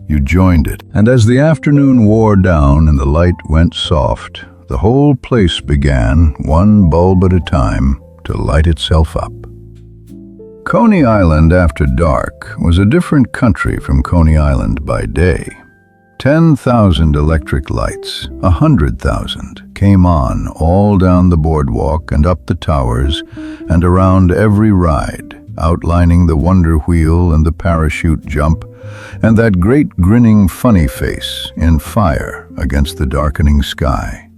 S1: You joined it. And as the afternoon wore down and the light went soft, the whole place began, one bulb at a time, to light itself up. Coney Island after dark was a different country from Coney Island by day. 10,000 electric lights, 100,000, came on all down the boardwalk and up the towers and around every ride, outlining the wonder wheel and the parachute jump, and that great grinning funny face in fire against the darkening sky,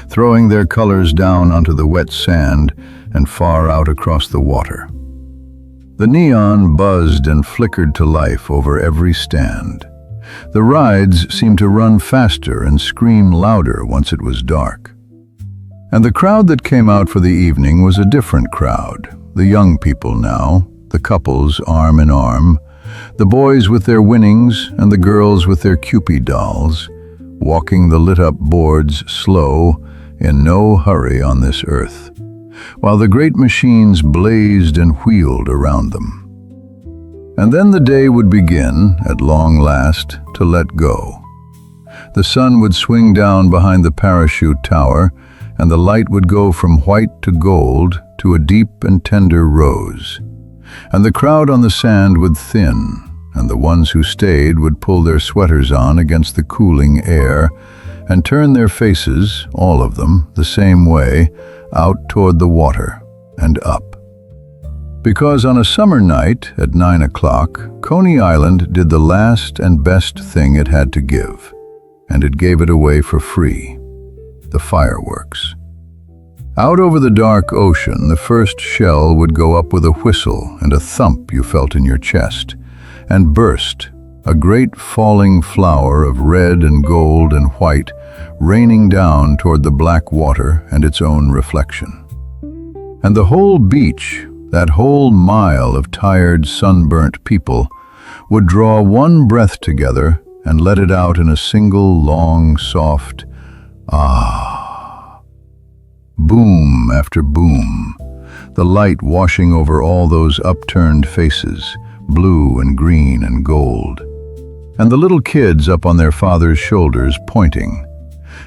S1: throwing their colors down onto the wet sand and far out across the water. The neon buzzed and flickered to life over every stand. The rides seemed to run faster and scream louder once it was dark. And the crowd that came out for the evening was a different crowd. The young people now, the couples arm in arm, the boys with their winnings and the girls with their Cupid dolls, walking the lit-up boards slow, in no hurry on this earth, while the great machines blazed and wheeled around them. And then the day would begin, at long last, to let go. The sun would swing down behind the parachute tower, and the light would go from white to gold to a deep and tender rose. And the crowd on the sand would thin, and the ones who stayed would pull their sweaters on against the cooling air and turn their faces, all of them, the same way, out toward the water and up. Because on a summer night at 9 o'clock, Coney Island did the last and best thing it had to give, and it gave it away for free: the fireworks. Out over the dark ocean, the first shell would go up with a whistle and a thump you felt in your chest, and burst, a great falling flower of red and gold and white, raining down toward the black water and its own reflection. And the whole beach, that whole mile of tired, sunburnt people, would draw one breath together and let it out in a single, long, soft ah. Boom after boom, the light washing over all those upturned faces, blue and green and gold, and the little kids up on their father's shoulders pointing.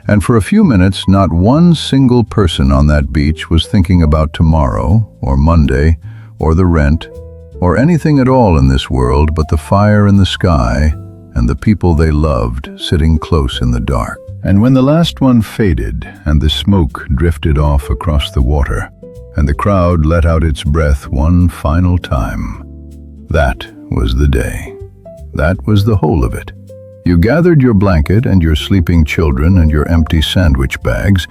S1: And for a few minutes, not one single person on that beach was thinking about tomorrow, or Monday, or the rent, or anything at all in this world but the fire in the sky and the people they loved sitting close in the dark. And when the last one faded and the smoke drifted off across the water, and the crowd let out its breath one final time, that was the day. That was the whole of it. You gathered your blanket and your sleeping children and your empty sandwich bags,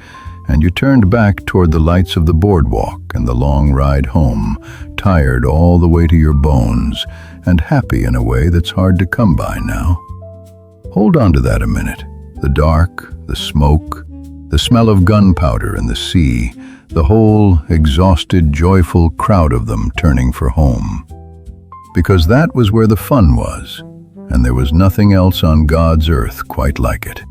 S1: and you turned back toward the lights of the boardwalk and the long ride home, tired all the way to your bones, and happy in a way that's hard to come by now. Hold on to that a minute. The dark, the smoke, the smell of gunpowder in the sea, the whole exhausted, joyful crowd of them turning for home. Because that was where the fun was. and there was nothing else on God's earth quite like it.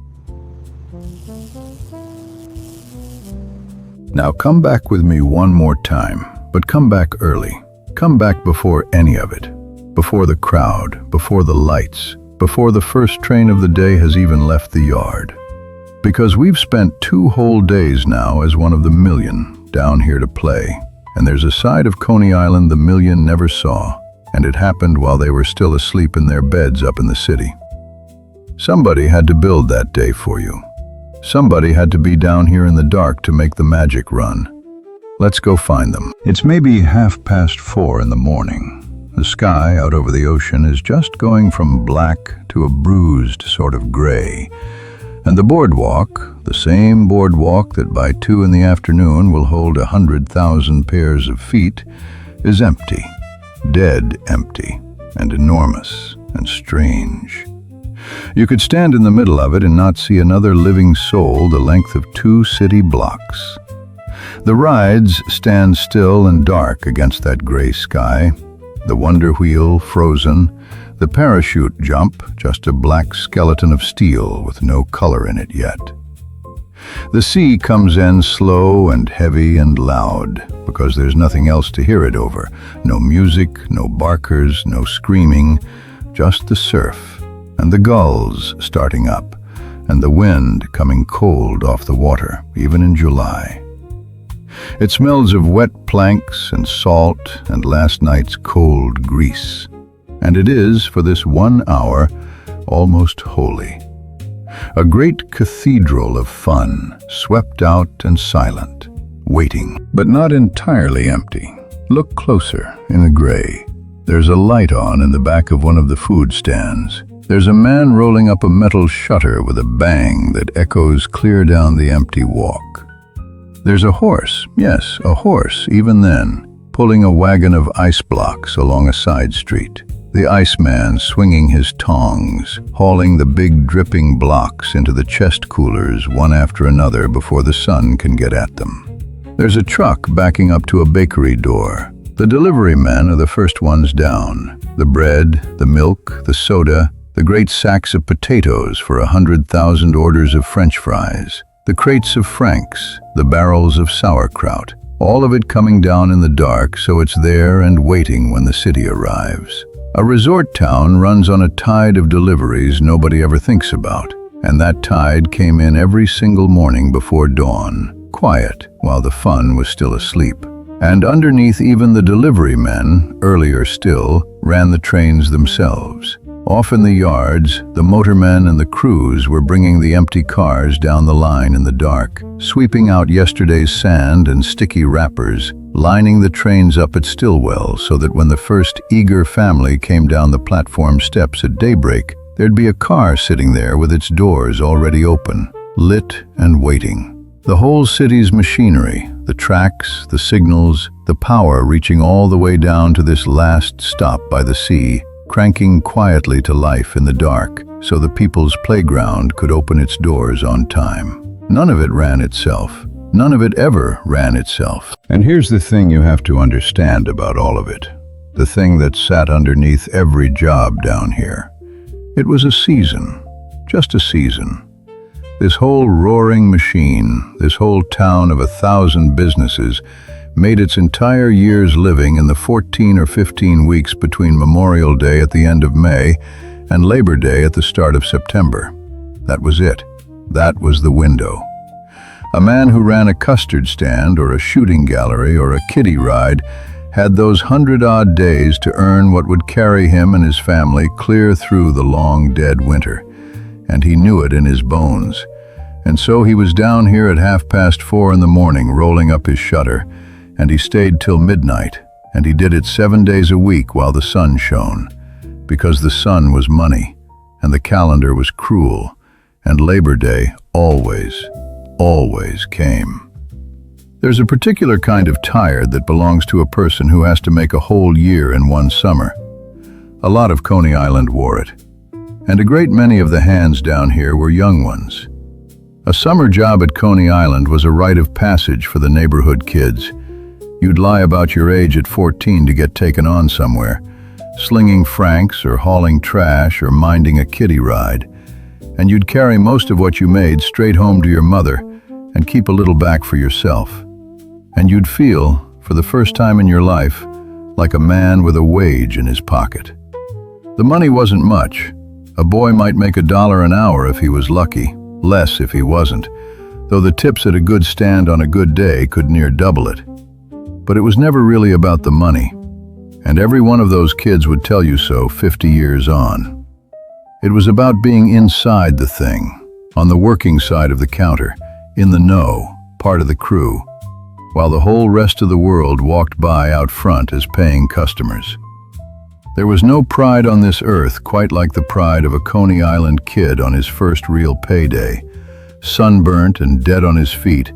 S1: Now come back with me one more time, but come back early. Come back before any of it. Before the crowd, before the lights, before the first train of the day has even left the yard. Because we've spent 2 whole days now as one of the million down here to play, and there's a side of Coney Island the million never saw, and it happened while they were still asleep in their beds up in the city. Somebody had to build that day for you. Somebody had to be down here in the dark to make the magic run. Let's go find them. It's maybe 4:30 in the morning. The sky out over the ocean is just going from black to a bruised sort of gray. And the boardwalk, the same boardwalk that by 2 in the afternoon will hold 100,000 pairs of feet, is empty, dead empty, and enormous and strange. You could stand in the middle of it and not see another living soul the length of 2 city blocks. The rides stand still and dark against that gray sky. The Wonder Wheel frozen, the parachute jump just a black skeleton of steel with no color in it yet. The sea comes in slow and heavy and loud because there's nothing else to hear it over. No music, no barkers, no screaming, just the surf and the gulls starting up and the wind coming cold off the water, even in July. It smells of wet planks and salt and last night's cold grease. And it is, for this 1 hour, almost holy. A great cathedral of fun, swept out and silent, waiting, but not entirely empty. Look closer, in the gray. There's a light on in the back of one of the food stands. There's a man rolling up a metal shutter with a bang that echoes clear down the empty walk. There's a horse, yes, a horse, even then, pulling a wagon of ice blocks along a side street. The iceman swinging his tongs, hauling the big dripping blocks into the chest coolers one after another before the sun can get at them. There's a truck backing up to a bakery door. The delivery men are the first ones down. The bread, the milk, the soda, the great sacks of potatoes for 100,000 orders of French fries, the crates of Franks, the barrels of sauerkraut, all of it coming down in the dark so it's there and waiting when the city arrives. A resort town runs on a tide of deliveries nobody ever thinks about, and that tide came in every single morning before dawn, quiet while the fun was still asleep. And underneath even the delivery men, earlier still, ran the trains themselves. Off in the yards, the motormen and the crews were bringing the empty cars down the line in the dark, sweeping out yesterday's sand and sticky wrappers, lining the trains up at Stillwell so that when the first eager family came down the platform steps at daybreak, there'd be a car sitting there with its doors already open, lit and waiting. The whole city's machinery, the tracks, the signals, the power reaching all the way down to this last stop by the sea, cranking quietly to life in the dark so the people's playground could open its doors on time. None of it ran itself. None of it ever ran itself. And here's the thing you have to understand about all of it. The thing that sat underneath every job down here. It was a season. Just a season. This whole roaring machine, this whole town of 1,000 businesses, made its entire year's living in the 14 or 15 weeks between Memorial Day at the end of May and Labor Day at the start of September. That was it. That was the window. A man who ran a custard stand or a shooting gallery or a kiddie ride had those 100-odd days to earn what would carry him and his family clear through the long dead winter. And he knew it in his bones. And so he was down here at 4:30 in the morning rolling up his shutter, and he stayed till midnight, and he did it 7 days a week while the sun shone, because the sun was money, and the calendar was cruel, and Labor Day always came. There's a particular kind of tired that belongs to a person who has to make a whole year in one summer. A lot of Coney Island wore it, and a great many of the hands down here were young ones. A summer job at Coney Island was a rite of passage for the neighborhood kids. You'd lie about your age at 14 to get taken on somewhere, slinging francs or hauling trash or minding a kiddie ride, and you'd carry most of what you made straight home to your mother and keep a little back for yourself. And you'd feel, for the first time in your life, like a man with a wage in his pocket. The money wasn't much. A boy might make $1 an hour if he was lucky, less if he wasn't, though the tips at a good stand on a good day could near double it. But it was never really about the money, and every one of those kids would tell you so 50 years on. It was about being inside the thing, on the working side of the counter, in the know, part of the crew, while the whole rest of the world walked by out front as paying customers. There was no pride on this earth quite like the pride of a Coney Island kid on his first real payday, sunburnt and dead on his feet,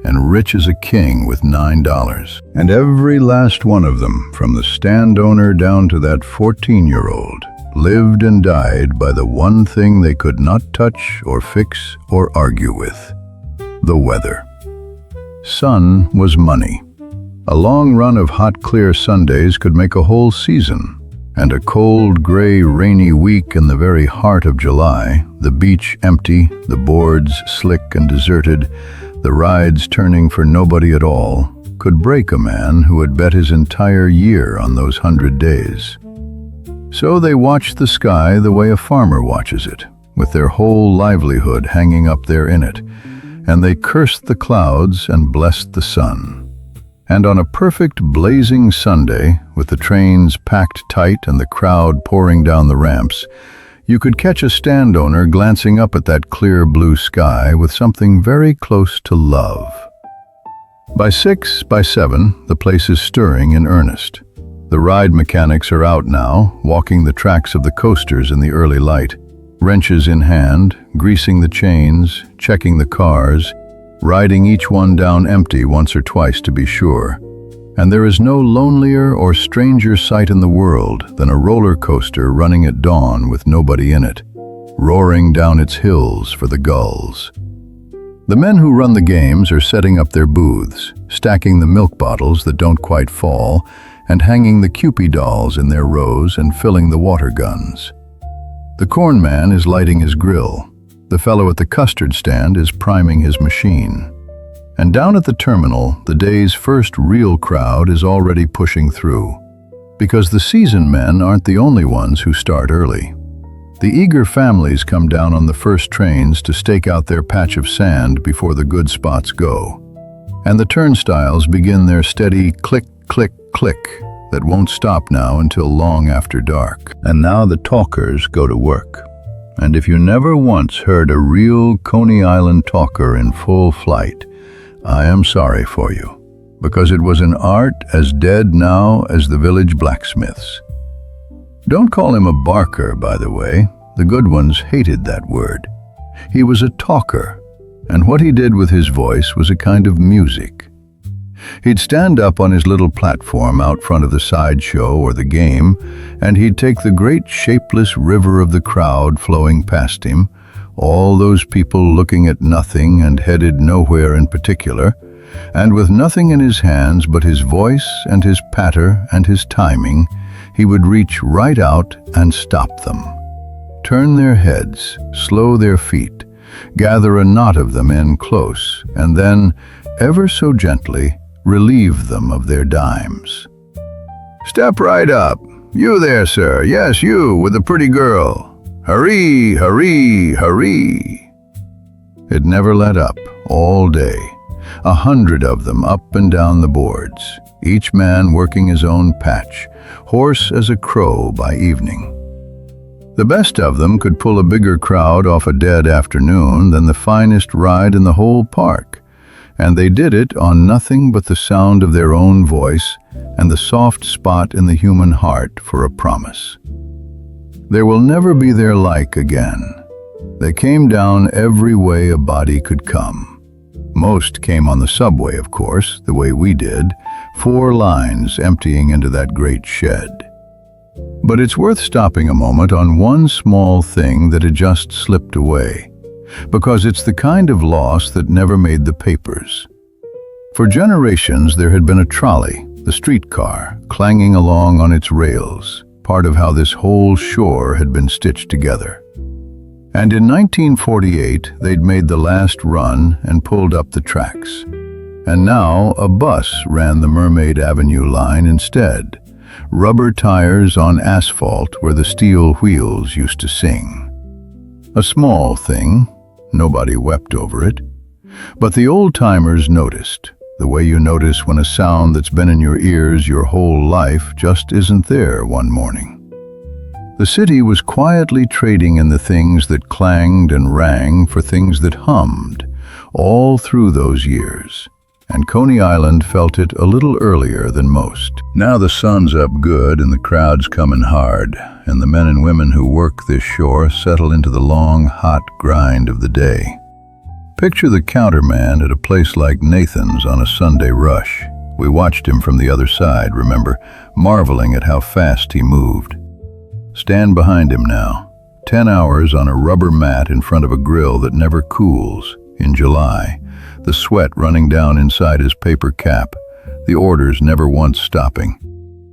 S1: and rich as a king with $9. And every last one of them, from the stand owner down to that 14-year-old, lived and died by the one thing they could not touch or fix or argue with: the weather. Sun was money. A long run of hot, clear Sundays could make a whole season, and a cold, gray, rainy week in the very heart of July, the beach empty, the boards slick and deserted, the rides turning for nobody at all, could break a man who had bet his entire year on those 100 days. So they watched the sky the way a farmer watches it, with their whole livelihood hanging up there in it, and they cursed the clouds and blessed the sun. And on a perfect blazing Sunday, with the trains packed tight and the crowd pouring down the ramps, you could catch a stand owner glancing up at that clear blue sky with something very close to love. By 6, by 7, the place is stirring in earnest. The ride mechanics are out now, walking the tracks of the coasters in the early light, wrenches in hand, greasing the chains, checking the cars, riding each one down empty once or twice to be sure. And there is no lonelier or stranger sight in the world than a roller coaster running at dawn with nobody in it, roaring down its hills for the gulls. The men who run the games are setting up their booths, stacking the milk bottles that don't quite fall, and hanging the Cupid dolls in their rows and filling the water guns. The corn man is lighting his grill. The fellow at the custard stand is priming his machine. And down at the terminal, the day's first real crowd is already pushing through. Because the seasoned men aren't the only ones who start early. The eager families come down on the first trains to stake out their patch of sand before the good spots go. And the turnstiles begin their steady click, click, click that won't stop now until long after dark. And now the talkers go to work. And if you never once heard a real Coney Island talker in full flight, I am sorry for you, because it was an art as dead now as the village blacksmiths. Don't call him a barker, by the way. The good ones hated that word. He was a talker, and what he did with his voice was a kind of music. He'd stand up on his little platform out front of the sideshow or the game, and he'd take the great shapeless river of the crowd flowing past him, all those people looking at nothing and headed nowhere in particular, and with nothing in his hands but his voice and his patter and his timing, he would reach right out and stop them. Turn their heads, slow their feet, gather a knot of them in close, and then, ever so gently, relieve them of their dimes. "Step right up. You there, sir. Yes, you, with the pretty girl. Hurry, hurry, hurry." It never let up, all day. 100 of them up and down the boards, each man working his own patch, hoarse as a crow by evening. The best of them could pull a bigger crowd off a dead afternoon than the finest ride in the whole park. And they did it on nothing but the sound of their own voice and the soft spot in the human heart for a promise. There will never be their like again. They came down every way a body could come. Most came on the subway, of course, the way we did, 4 lines emptying into that great shed. But it's worth stopping a moment on one small thing that had just slipped away, because it's the kind of loss that never made the papers. For generations there had been a trolley, the streetcar, clanging along on its rails, part of how this whole shore had been stitched together. And in 1948, they'd made the last run and pulled up the tracks. And now a bus ran the Mermaid Avenue line instead. Rubber tires on asphalt where the steel wheels used to sing. A small thing, nobody wept over it. But the old-timers noticed, the way you notice when a sound that's been in your ears your whole life just isn't there one morning. The city was quietly trading in the things that clanged and rang for things that hummed, all through those years. And Coney Island felt it a little earlier than most. Now the sun's up good and the crowd's coming hard, and the men and women who work this shore settle into the long, hot grind of the day. Picture the counterman at a place like Nathan's on a Sunday rush. We watched him from the other side, remember, marveling at how fast he moved. Stand behind him now, 10 hours on a rubber mat in front of a grill that never cools, in July, the sweat running down inside his paper cap, the orders never once stopping.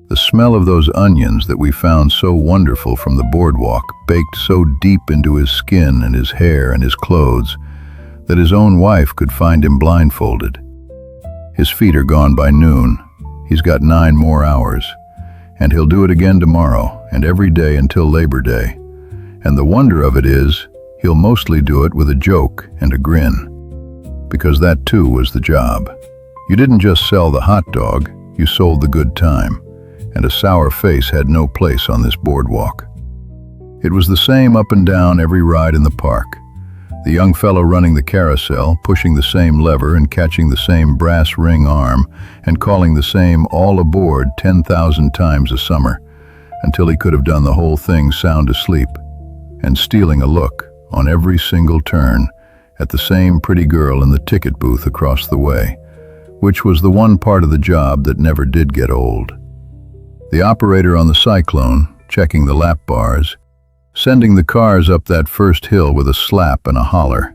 S1: The smell of those onions that we found so wonderful from the boardwalk baked so deep into his skin and his hair and his clothes that his own wife could find him blindfolded. His feet are gone by noon. He's got 9 more hours, and he'll do it again tomorrow and every day until Labor Day. And the wonder of it is, he'll mostly do it with a joke and a grin. Because that too was the job. You didn't just sell the hot dog, you sold the good time, and a sour face had no place on this boardwalk. It was the same up and down every ride in the park. The young fellow running the carousel, pushing the same lever and catching the same brass ring arm, and calling the same all aboard 10,000 times a summer, until he could have done the whole thing sound asleep, and stealing a look on every single turn at the same pretty girl in the ticket booth across the way, which was the one part of the job that never did get old. The operator on the Cyclone, checking the lap bars, sending the cars up that first hill with a slap and a holler,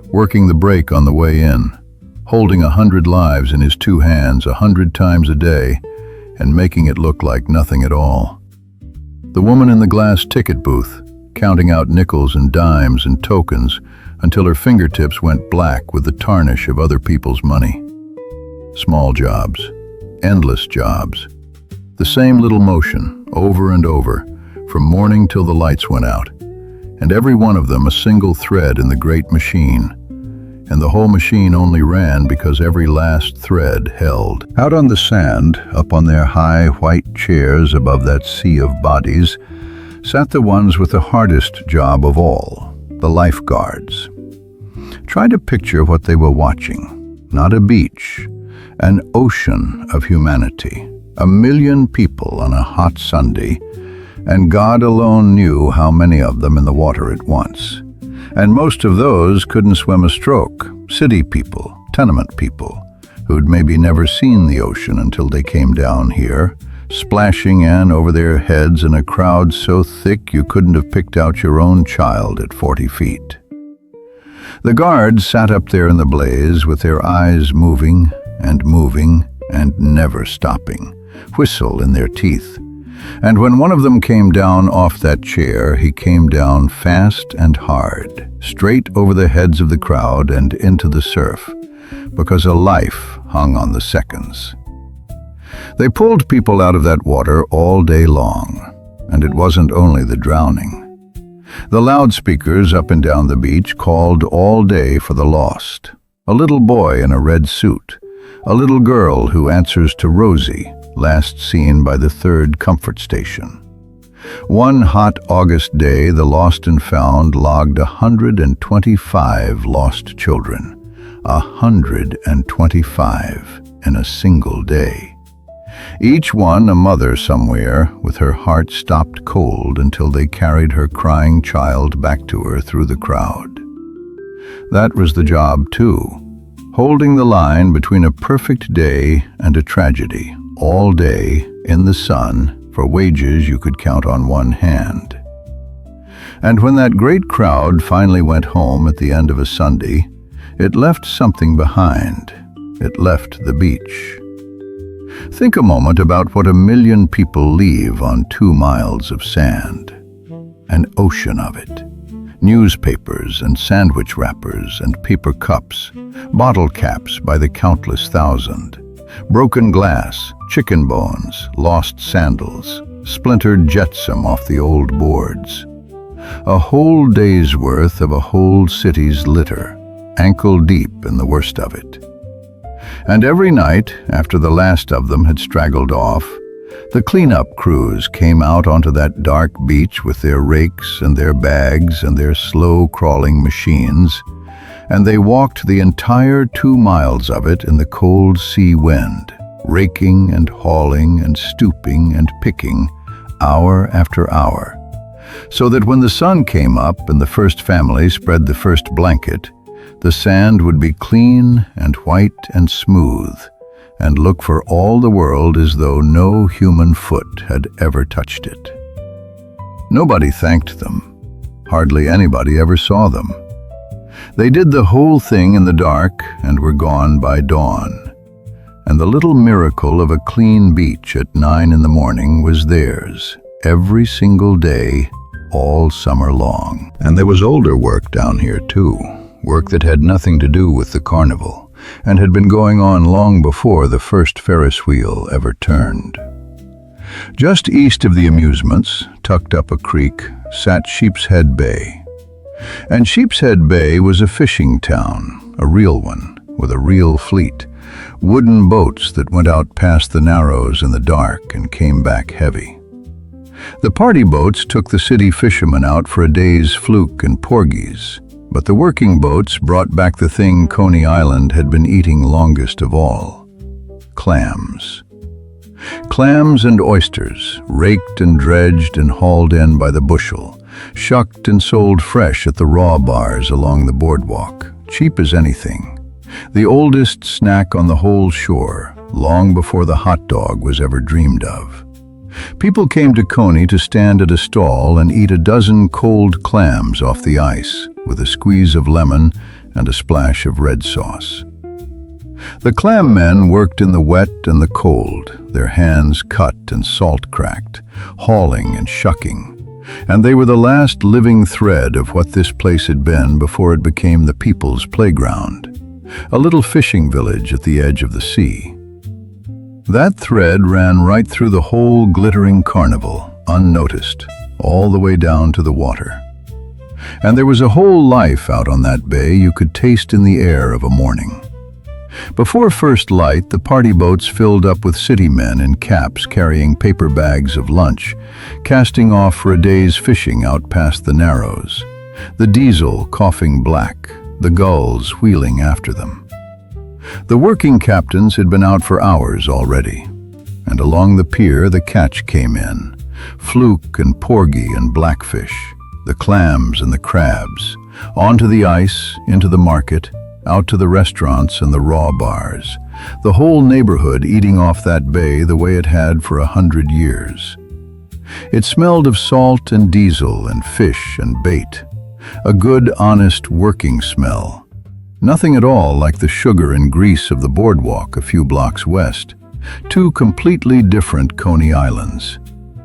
S1: working the brake on the way in, holding 100 lives in his 2 hands 100 times a day, and making it look like nothing at all. The woman in the glass ticket booth, counting out nickels and dimes and tokens until her fingertips went black with the tarnish of other people's money. Small jobs, endless jobs, the same little motion over and over, from morning till the lights went out, and every one of them a single thread in the great machine, and the whole machine only ran because every last thread held. Out on the sand, up on their high white chairs above that sea of bodies, sat the ones with the hardest job of all, the lifeguards. Try to picture what they were watching. Not a beach, an ocean of humanity, 1 million people on a hot Sunday, and God alone knew how many of them in the water at once. And most of those couldn't swim a stroke, city people, tenement people, who'd maybe never seen the ocean until they came down here, splashing in over their heads in a crowd so thick you couldn't have picked out your own child at 40 feet. The guards sat up there in the blaze with their eyes moving and never stopping, whistle in their teeth. And when one of them came down off that chair, he came down fast and hard, straight over the heads of the crowd and into the surf, because a life hung on the seconds. They pulled people out of that water all day long, and it wasn't only the drowning. The loudspeakers up and down the beach called all day for the lost. A little boy in a red suit, a little girl who answers to Rosie, last seen by the 3rd comfort station. One hot August day, the Lost and Found logged 125 lost children. 125 in a single day. Each one a mother somewhere, with her heart stopped cold until they carried her crying child back to her through the crowd. That was the job too, holding the line between a perfect day and a tragedy, all day in the sun for wages you could count on one hand. And when that great crowd finally went home at the end of a Sunday, it left something behind. It left the beach. Think a moment about what 1 million people leave on 2 miles of sand. An ocean of it. Newspapers and sandwich wrappers and paper cups, bottle caps by the countless thousand, broken glass, chicken bones, lost sandals, splintered jetsam off the old boards. A whole day's worth of a whole city's litter, ankle deep in the worst of it. And every night, after the last of them had straggled off, the cleanup crews came out onto that dark beach with their rakes and their bags and their slow-crawling machines, and they walked the entire 2 miles of it in the cold sea wind, raking and hauling and stooping and picking, hour after hour, so that when the sun came up and the first family spread the first blanket, the sand would be clean and white and smooth, and look for all the world as though no human foot had ever touched it. Nobody thanked them. Hardly anybody ever saw them. They did the whole thing in the dark and were gone by dawn. And the little miracle of a clean beach at 9 in the morning was theirs, every single day, all summer long. And there was older work down here too, work that had nothing to do with the carnival, and had been going on long before the first Ferris wheel ever turned. Just east of the amusements, tucked up a creek, sat Sheepshead Bay. And Sheepshead Bay was a fishing town, a real one, with a real fleet, wooden boats that went out past the Narrows in the dark and came back heavy. The party boats took the city fishermen out for a day's fluke and porgies, but the working boats brought back the thing Coney Island had been eating longest of all: clams. Clams and oysters, raked and dredged and hauled in by the bushel, shucked and sold fresh at the raw bars along the boardwalk, cheap as anything. The oldest snack on the whole shore, long before the hot dog was ever dreamed of. People came to Coney to stand at a stall and eat a dozen cold clams off the ice, with a squeeze of lemon and a splash of red sauce. The clam men worked in the wet and the cold, their hands cut and salt cracked, hauling and shucking, and they were the last living thread of what this place had been before it became the people's playground, a little fishing village at the edge of the sea. That thread ran right through the whole glittering carnival, unnoticed, all the way down to the water. And there was a whole life out on that bay you could taste in the air of a morning. Before first light, the party boats filled up with city men in caps carrying paper bags of lunch, casting off for a day's fishing out past the Narrows, the diesel coughing black, the gulls wheeling after them. The working captains had been out for hours already, and along the pier the catch came in, fluke and porgy and blackfish, the clams and the crabs, onto the ice, into the market, out to the restaurants and the raw bars, the whole neighborhood eating off that bay the way it had for 100 years. It smelled of salt and diesel and fish and bait, a good, honest, working smell. Nothing at all like the sugar and grease of the boardwalk a few blocks west. Two completely different Coney Islands,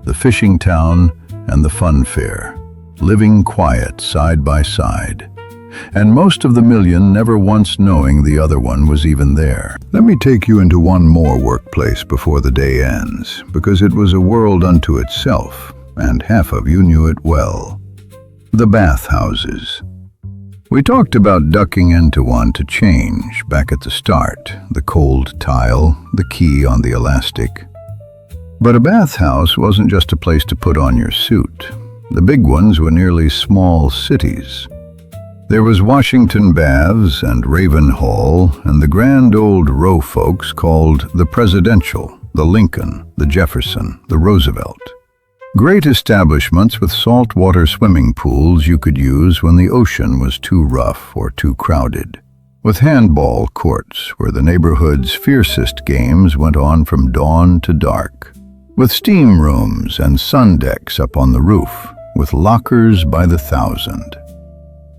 S1: the fishing town and the fun fair, living quiet side by side, and most of the 1 million never once knowing the other one was even there. Let me take you into one more workplace before the day ends, because it was a world unto itself, and half of you knew it well. The bathhouses. We talked about ducking into one to change back at the start, the cold tile, the key on the elastic. But a bathhouse wasn't just a place to put on your suit. The big ones were nearly small cities. There was Washington Baths and Raven Hall and the grand old row folks called the Presidential, the Lincoln, the Jefferson, the Roosevelt. Great establishments with saltwater swimming pools you could use when the ocean was too rough or too crowded, with handball courts where the neighborhood's fiercest games went on from dawn to dark, with steam rooms and sun decks up on the roof, with lockers by the thousand.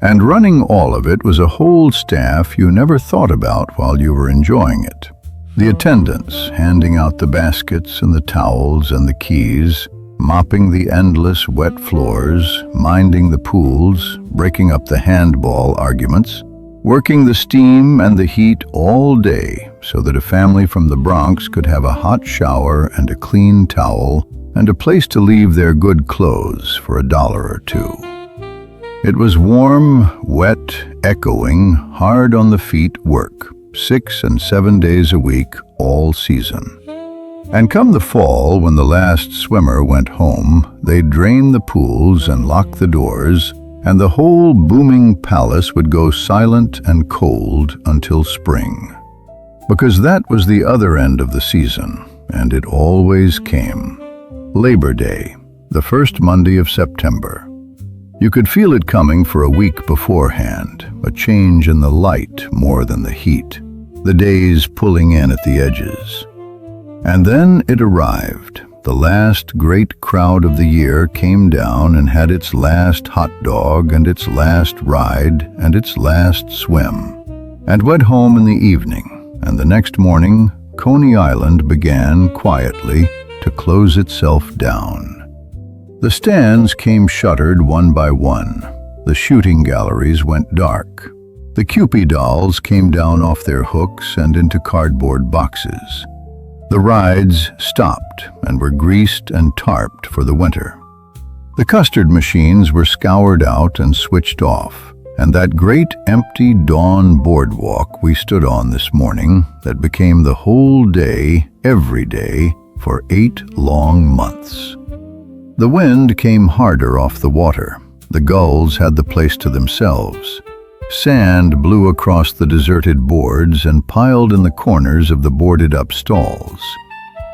S1: And running all of it was a whole staff you never thought about while you were enjoying it. The attendants handing out the baskets and the towels and the keys, mopping the endless wet floors, minding the pools, breaking up the handball arguments, working the steam and the heat all day so that a family from the Bronx could have a hot shower and a clean towel and a place to leave their good clothes for $1 or $2. It was warm, wet, echoing, hard on the feet work, 6 and 7 days a week, all season. And come the fall, when the last swimmer went home, they'd drain the pools and lock the doors, and the whole booming palace would go silent and cold until spring. Because that was the other end of the season, and it always came. Labor Day, the first Monday of September. You could feel it coming for a week beforehand, a change in the light more than the heat, the days pulling in at the edges. And then it arrived. The last great crowd of the year came down and had its last hot dog and its last ride and its last swim, and went home in the evening, and the next morning Coney Island began quietly to close itself down. The stands came shuttered one by one. The shooting galleries went dark. The Cupid dolls came down off their hooks and into cardboard boxes. The rides stopped and were greased and tarped for the winter. The custard machines were scoured out and switched off, and that great empty dawn boardwalk we stood on this morning that became the whole day, every day, for 8 long months. The wind came harder off the water. The gulls had the place to themselves. Sand blew across the deserted boards and piled in the corners of the boarded-up stalls.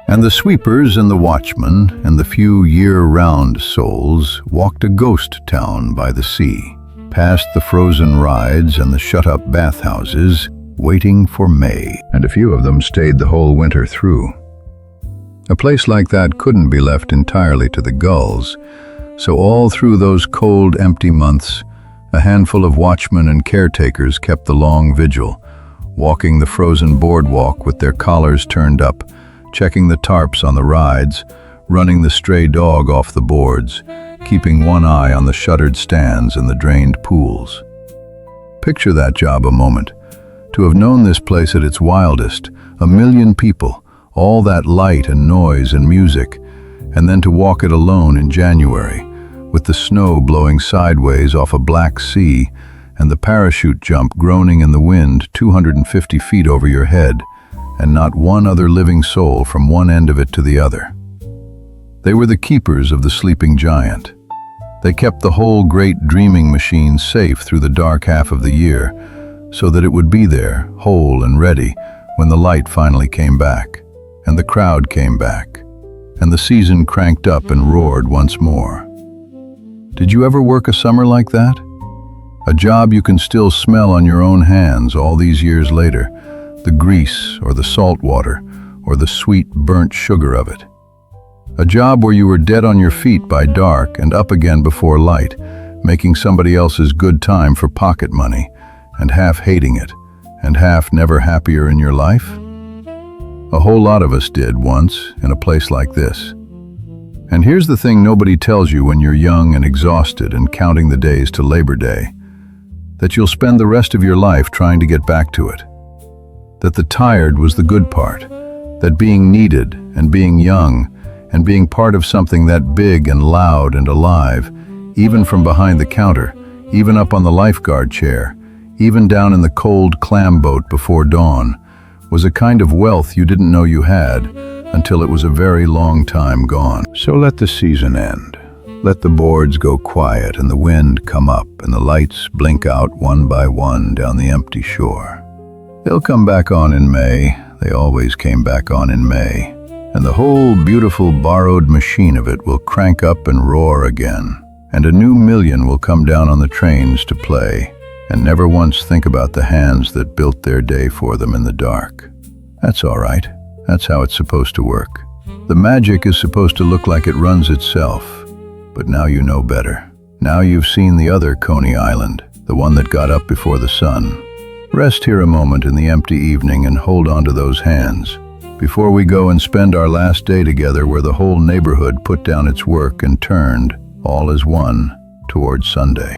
S1: And the sweepers and the watchmen and the few year-round souls walked a ghost town by the sea, past the frozen rides and the shut-up bathhouses, waiting for May. And a few of them stayed the whole winter through. A place like that couldn't be left entirely to the gulls, so all through those cold, empty months, a handful of watchmen and caretakers kept the long vigil, walking the frozen boardwalk with their collars turned up, checking the tarps on the rides, running the stray dog off the boards, keeping one eye on the shuttered stands and the drained pools. Picture that job a moment. To have known this place at its wildest, 1 million people, all that light and noise and music, and then to walk it alone in January, with the snow blowing sideways off a black sea and the parachute jump groaning in the wind 250 feet over your head, and not one other living soul from one end of it to the other. They were the keepers of the sleeping giant. They kept the whole great dreaming machine safe through the dark half of the year, so that it would be there, whole and ready, when the light finally came back, and the crowd came back, and the season cranked up and roared once more. Did you ever work a summer like that? A job you can still smell on your own hands all these years later, the grease or the salt water or the sweet burnt sugar of it. A job where you were dead on your feet by dark and up again before light, making somebody else's good time for pocket money, and half hating it, and half never happier in your life? A whole lot of us did once in a place like this. And here's the thing nobody tells you when you're young and exhausted and counting the days to Labor Day, that you'll spend the rest of your life trying to get back to it. That the tired was the good part, that being needed and being young and being part of something that big and loud and alive, even from behind the counter, even up on the lifeguard chair, even down in the cold clam boat before dawn, was a kind of wealth you didn't know you had until it was a very long time gone. So let the season end. Let the boards go quiet and the wind come up and the lights blink out one by one down the empty shore. They'll come back on in May. They always came back on in May. And the whole beautiful borrowed machine of it will crank up and roar again. And a new million will come down on the trains to play and never once think about the hands that built their day for them in the dark. That's all right. That's how it's supposed to work. The magic is supposed to look like it runs itself. But now you know better. Now you've seen the other Coney Island, the one that got up before the sun. Rest here a moment in the empty evening and hold on to those hands, before we go and spend our last day together where the whole neighborhood put down its work and turned, all as one, towards Sunday.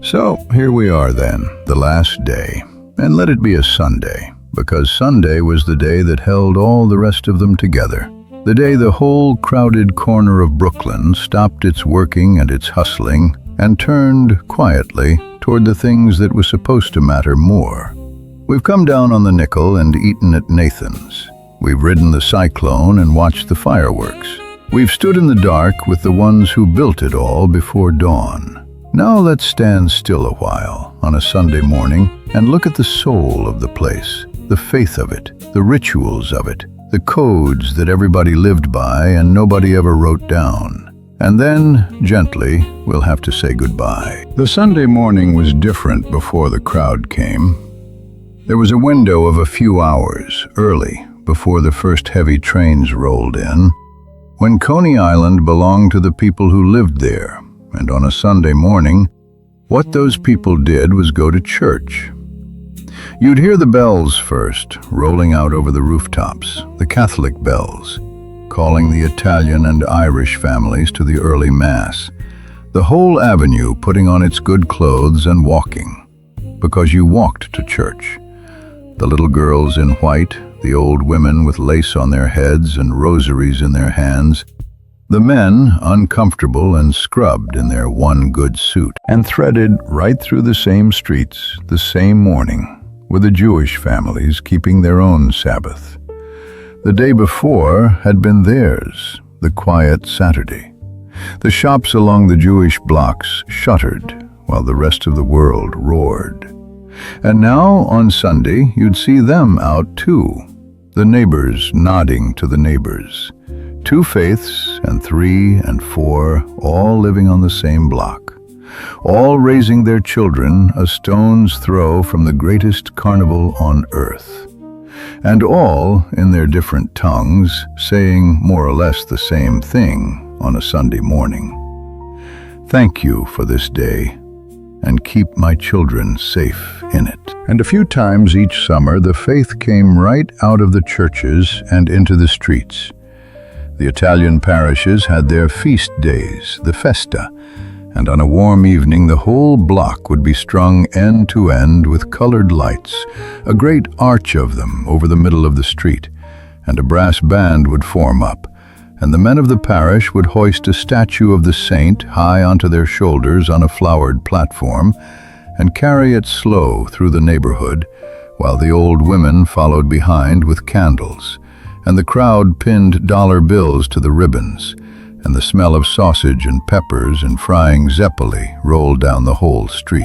S1: So, here we are then, the last day, and let it be a Sunday, because Sunday was the day that held all the rest of them together. The day the whole crowded corner of Brooklyn stopped its working and its hustling and turned quietly toward the things that were supposed to matter more. We've come down on the nickel and eaten at Nathan's. We've ridden the cyclone and watched the fireworks. We've stood in the dark with the ones who built it all before dawn. Now let's stand still a while on a Sunday morning and look at the soul of the place, the faith of it, the rituals of it, the codes that everybody lived by and nobody ever wrote down. And then, gently, we'll have to say goodbye. The Sunday morning was different before the crowd came. There was a window of a few hours, early, before the first heavy trains rolled in, when Coney Island belonged to the people who lived there, and on a Sunday morning, what those people did was go to church. You'd hear the bells first, rolling out over the rooftops, the Catholic bells, calling the Italian and Irish families to the early Mass, the whole avenue putting on its good clothes and walking, because you walked to church. The little girls in white, the old women with lace on their heads and rosaries in their hands, the men uncomfortable and scrubbed in their one good suit, and threaded right through the same streets the same morning, with the Jewish families keeping their own Sabbath. The day before had been theirs, the quiet Saturday. The shops along the Jewish blocks shuttered while the rest of the world roared. And now, on Sunday, you'd see them out too, the neighbors nodding to the neighbors. 2 faiths and 3 and 4, all living on the same block, all raising their children a stone's throw from the greatest carnival on earth, and all, in their different tongues, saying more or less the same thing on a Sunday morning. Thank you for this day, and keep my children safe in it. And a few times each summer, the faith came right out of the churches and into the streets. The Italian parishes had their feast days, the festa, and on a warm evening the whole block would be strung end to end with colored lights, a great arch of them over the middle of the street, and a brass band would form up, and the men of the parish would hoist a statue of the saint high onto their shoulders on a flowered platform and carry it slow through the neighborhood, while the old women followed behind with candles, and the crowd pinned dollar bills to the ribbons, and the smell of sausage and peppers and frying zeppoli rolled down the whole street.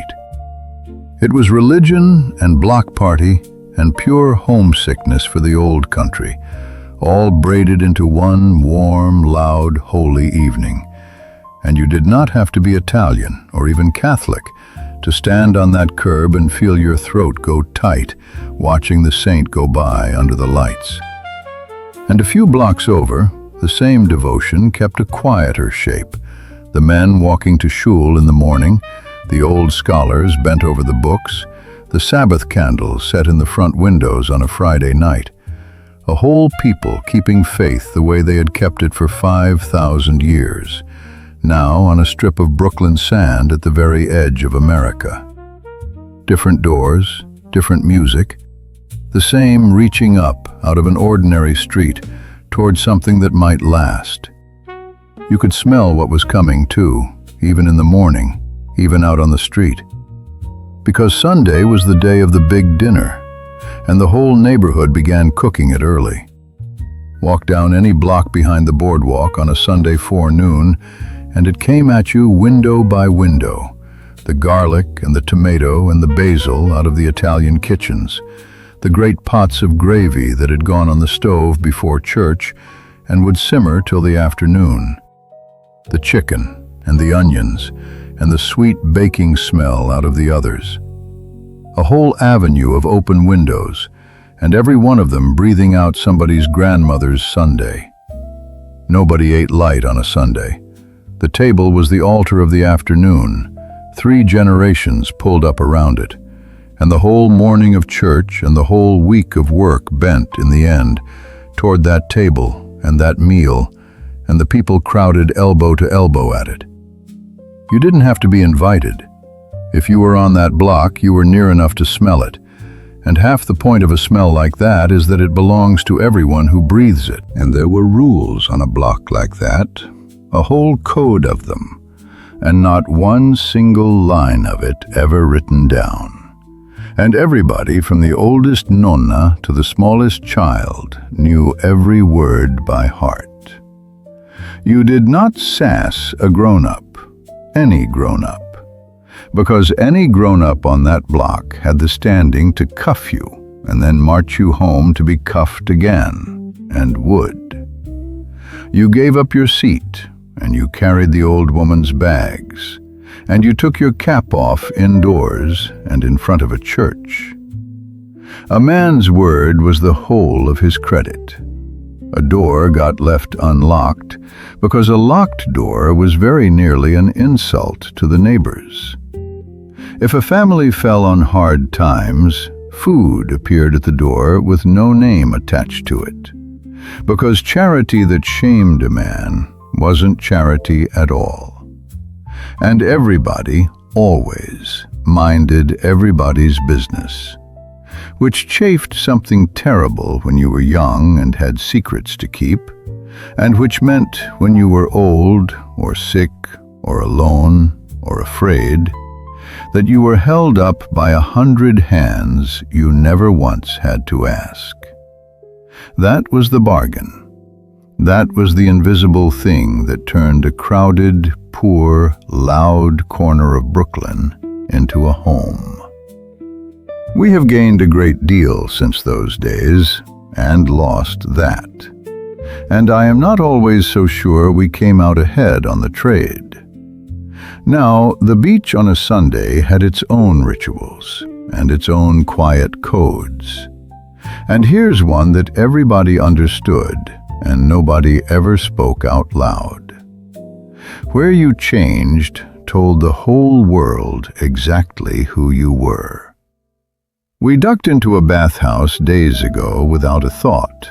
S1: It was religion and block party and pure homesickness for the old country, all braided into one warm, loud, holy evening. And you did not have to be Italian or even Catholic to stand on that curb and feel your throat go tight watching the saint go by under the lights. And a few blocks over, the same devotion kept a quieter shape, the men walking to shul in the morning, the old scholars bent over the books, the Sabbath candles set in the front windows on a Friday night, a whole people keeping faith the way they had kept it for 5,000 years, now on a strip of Brooklyn sand at the very edge of America. Different doors, different music, the same reaching up out of an ordinary street toward something that might last. You could smell what was coming too, even in the morning, even out on the street. Because Sunday was the day of the big dinner, and the whole neighborhood began cooking it early. Walk down any block behind the boardwalk on a Sunday forenoon, and it came at you window by window, the garlic and the tomato and the basil out of the Italian kitchens, the great pots of gravy that had gone on the stove before church and would simmer till the afternoon, the chicken and the onions and the sweet baking smell out of the others. A whole avenue of open windows, and every one of them breathing out somebody's grandmother's Sunday. Nobody ate light on a Sunday. The table was the altar of the afternoon, 3 generations pulled up around it, and the whole morning of church and the whole week of work bent, in the end, toward that table and that meal, and the people crowded elbow to elbow at it. You didn't have to be invited. If you were on that block, you were near enough to smell it. And half the point of a smell like that is that it belongs to everyone who breathes it. And there were rules on a block like that, a whole code of them, and not one single line of it ever written down. And everybody, from the oldest nonna to the smallest child, knew every word by heart. You did not sass a grown-up, any grown-up, because any grown-up on that block had the standing to cuff you and then march you home to be cuffed again, and would. You gave up your seat, and you carried the old woman's bags, and you took your cap off indoors and in front of a church. A man's word was the whole of his credit. A door got left unlocked because a locked door was very nearly an insult to the neighbors. If a family fell on hard times, food appeared at the door with no name attached to it, because charity that shamed a man wasn't charity at all. And everybody, always, minded everybody's business, which chafed something terrible when you were young and had secrets to keep, and which meant when you were old or sick or alone or afraid, that you were held up by 100 hands you never once had to ask. That was the bargain. That was the invisible thing that turned a crowded, poor, loud corner of Brooklyn into a home. We have gained a great deal since those days, and lost that. And I am not always so sure we came out ahead on the trade. Now, the beach on a Sunday had its own rituals and its own quiet codes. And here's one that everybody understood and nobody ever spoke out loud. Where you changed told the whole world exactly who you were. We ducked into a bathhouse days ago without a thought.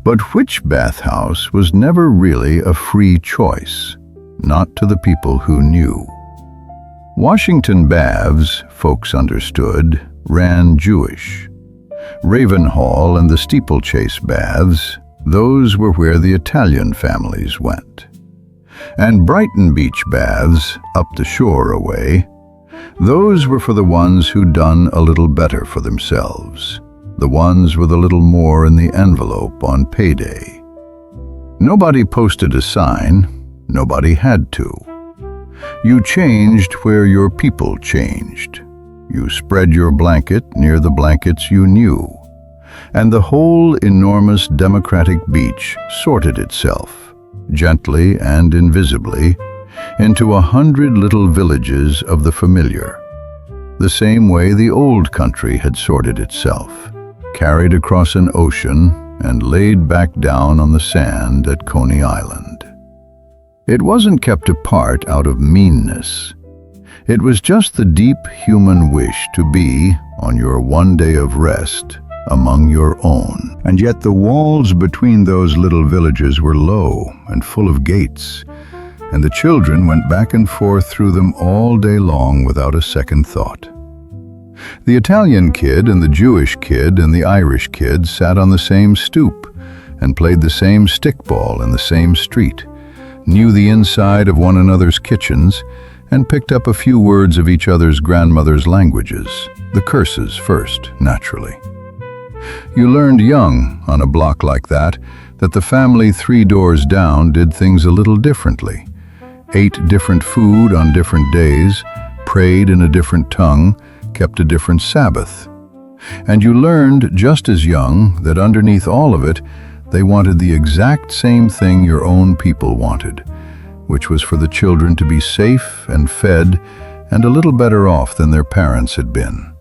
S1: But which bathhouse was never really a free choice, not to the people who knew. Washington baths, folks understood, ran Jewish. Ravenhall and the Steeplechase baths, those were where the Italian families went. And Brighton Beach baths, up the shore away, those were for the ones who'd done a little better for themselves, the ones with a little more in the envelope on payday. Nobody posted a sign. Nobody had to. You changed where your people changed. You spread your blanket near the blankets you knew. And the whole enormous democratic beach sorted itself, gently and invisibly, into 100 little villages of the familiar, the same way the old country had sorted itself, carried across an ocean and laid back down on the sand at Coney Island. It wasn't kept apart out of meanness. It was just the deep human wish to be, on your one day of rest, among your own. And yet the walls between those little villages were low and full of gates, and the children went back and forth through them all day long without a second thought. The Italian kid and the Jewish kid and the Irish kid sat on the same stoop and played the same stickball in the same street, knew the inside of one another's kitchens, and picked up a few words of each other's grandmother's languages, the curses first, naturally. You learned young, on a block like that the family 3 doors down did things a little differently, ate different food on different days, prayed in a different tongue, kept a different Sabbath. And you learned just as young that underneath all of it, they wanted the exact same thing your own people wanted, which was for the children to be safe and fed and a little better off than their parents had been.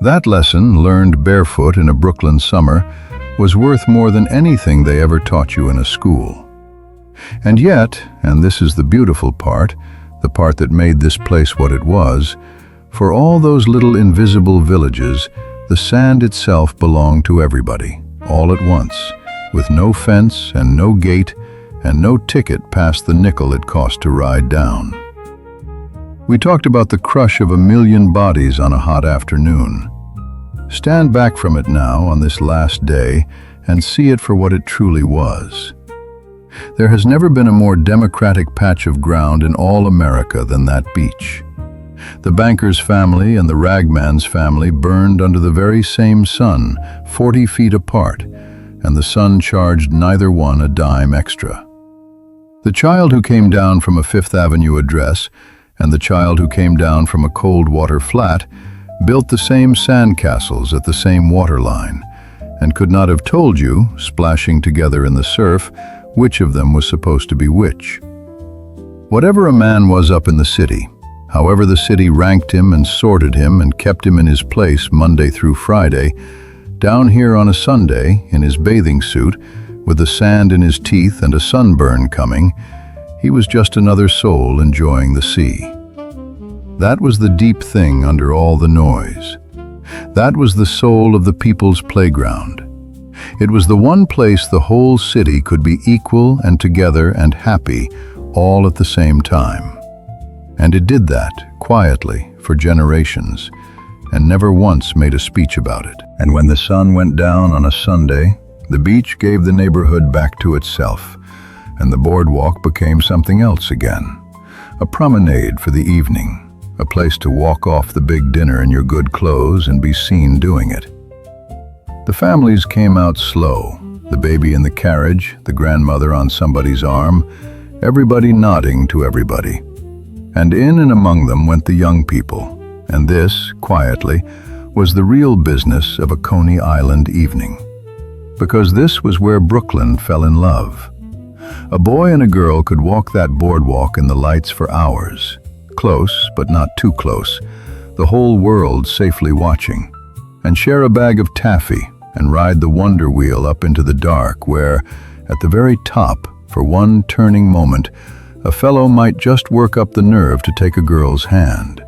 S1: That lesson, learned barefoot in a Brooklyn summer, was worth more than anything they ever taught you in a school. And yet, and this is the beautiful part, the part that made this place what it was, for all those little invisible villages, the sand itself belonged to everybody, all at once, with no fence and no gate and no ticket past the nickel it cost to ride down. We talked about the crush of 1,000,000 bodies on a hot afternoon. Stand back from it now on this last day and see it for what it truly was. There has never been a more democratic patch of ground in all America than that beach. The banker's family and the ragman's family burned under the very same sun, 40 feet apart, and the sun charged neither one a dime extra. The child who came down from a Fifth Avenue address and the child who came down from a cold water flat built the same sandcastles at the same waterline, and could not have told you, splashing together in the surf, which of them was supposed to be which. Whatever a man was up in the city, however the city ranked him and sorted him and kept him in his place Monday through Friday, down here on a Sunday, in his bathing suit, with the sand in his teeth and a sunburn coming, he was just another soul enjoying the sea. That was the deep thing under all the noise. That was the soul of the people's playground. It was the one place the whole city could be equal and together and happy all at the same time. And it did that, quietly, for generations, and never once made a speech about it. And when the sun went down on a Sunday, the beach gave the neighborhood back to itself, and the boardwalk became something else again. A promenade for the evening, a place to walk off the big dinner in your good clothes and be seen doing it. The families came out slow, the baby in the carriage, the grandmother on somebody's arm, everybody nodding to everybody. And in and among them went the young people, and this, quietly, was the real business of a Coney Island evening. Because this was where Brooklyn fell in love. A boy and a girl could walk that boardwalk in the lights for hours, close but not too close, the whole world safely watching, and share a bag of taffy and ride the wonder wheel up into the dark where, at the very top, for one turning moment, a fellow might just work up the nerve to take a girl's hand.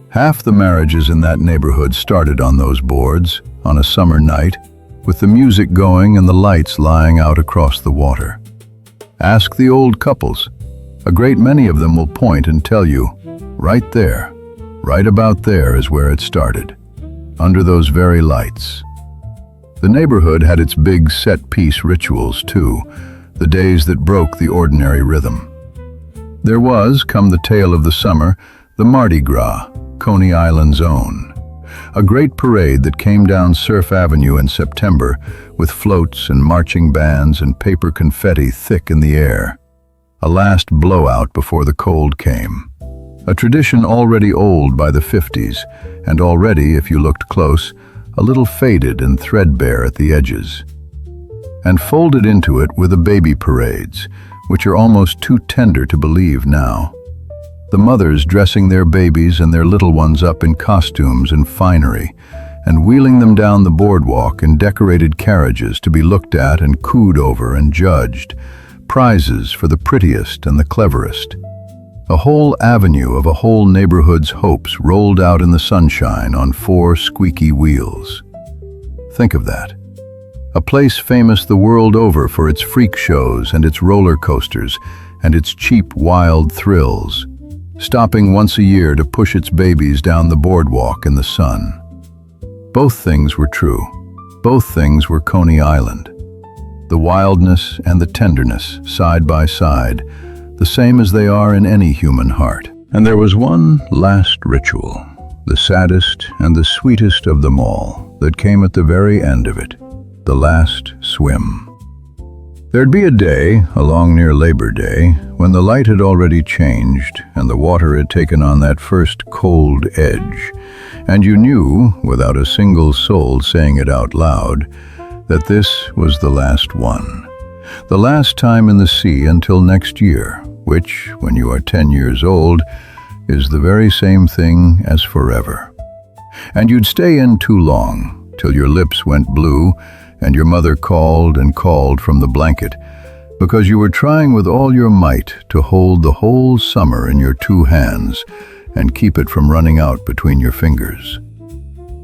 S1: Half the marriages in that neighborhood started on those boards, on a summer night, with the music going and the lights lying out across the water. Ask the old couples. A great many of them will point and tell you, right there, right about there is where it started, under those very lights. The neighborhood had its big set-piece rituals too, the days that broke the ordinary rhythm. There was, come the tail of the summer, the Mardi Gras, Coney Island's own. A great parade that came down Surf Avenue in September with floats and marching bands and paper confetti thick in the air. A last blowout before the cold came. A tradition already old by the 50s, and already, if you looked close, a little faded and threadbare at the edges. And folded into it were the baby parades, which are almost too tender to believe now. The mothers dressing their babies and their little ones up in costumes and finery, and wheeling them down the boardwalk in decorated carriages to be looked at and cooed over and judged, prizes for the prettiest and the cleverest. A whole avenue of a whole neighborhood's hopes rolled out in the sunshine on 4 squeaky wheels. Think of that. A place famous the world over for its freak shows and its roller coasters and its cheap, wild thrills, stopping once a year to push its babies down the boardwalk in the sun. Both things were true. Both things were Coney Island. The wildness and the tenderness, side by side, the same as they are in any human heart. And there was one last ritual, the saddest and the sweetest of them all, that came at the very end of it, the last swim. There'd be a day, along near Labor Day, when the light had already changed and the water had taken on that first cold edge, and you knew, without a single soul saying it out loud, that this was the last one. The last time in the sea until next year, which, when you are 10 years old, is the very same thing as forever. And you'd stay in too long, till your lips went blue, and your mother called and called from the blanket, because you were trying with all your might to hold the whole summer in your 2 hands and keep it from running out between your fingers.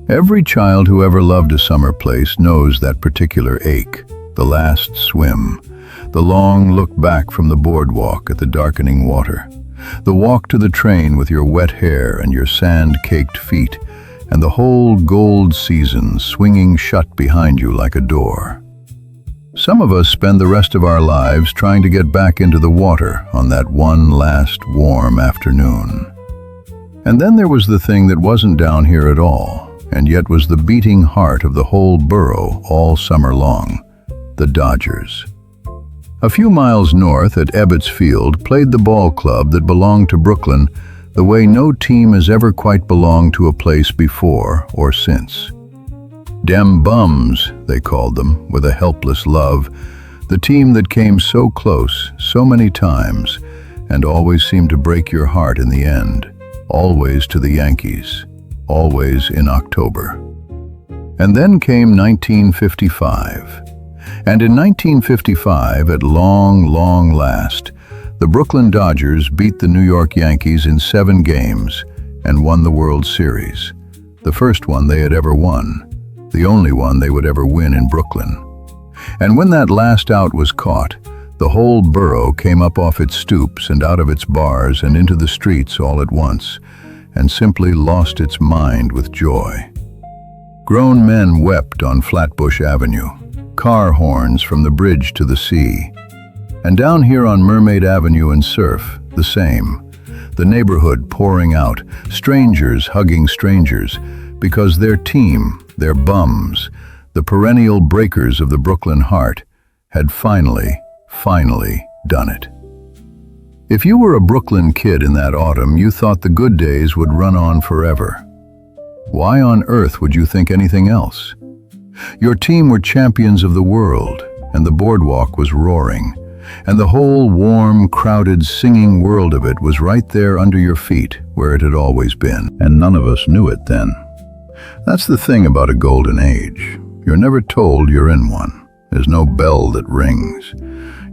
S1: Every child who ever loved a summer place knows that particular ache, the last swim, the long look back from the boardwalk at the darkening water, the walk to the train with your wet hair and your sand-caked feet, and the whole gold season swinging shut behind you like a door. Some of us spend the rest of our lives trying to get back into the water on that one last warm afternoon. And then there was the thing that wasn't down here at all, and yet was the beating heart of the whole borough all summer long, the Dodgers. A few miles north at Ebbets Field played the ball club that belonged to Brooklyn the way no team has ever quite belonged to a place before or since. Dem Bums, they called them, with a helpless love, the team that came so close, so many times, and always seemed to break your heart in the end, always to the Yankees, always in October. And then came 1955. And in 1955, at long last, the Brooklyn Dodgers beat the New York Yankees in 7 games and won the World Series, the first one they had ever won, the only one they would ever win in Brooklyn. And when that last out was caught, the whole borough came up off its stoops and out of its bars and into the streets all at once, and simply lost its mind with joy. Grown men wept on Flatbush Avenue, car horns from the bridge to the sea. And down here on Mermaid Avenue and Surf, the same. The neighborhood pouring out, strangers hugging strangers, because their team, their bums, the perennial breakers of the Brooklyn heart, had finally done it. If you were a Brooklyn kid in that autumn, you thought the good days would run on forever. Why on earth would you think anything else? Your team were champions of the world, and the boardwalk was roaring, and the whole warm, crowded, singing world of it was right there under your feet, where it had always been, and none of us knew it then. That's the thing about a golden age. You're never told you're in one. There's no bell that rings.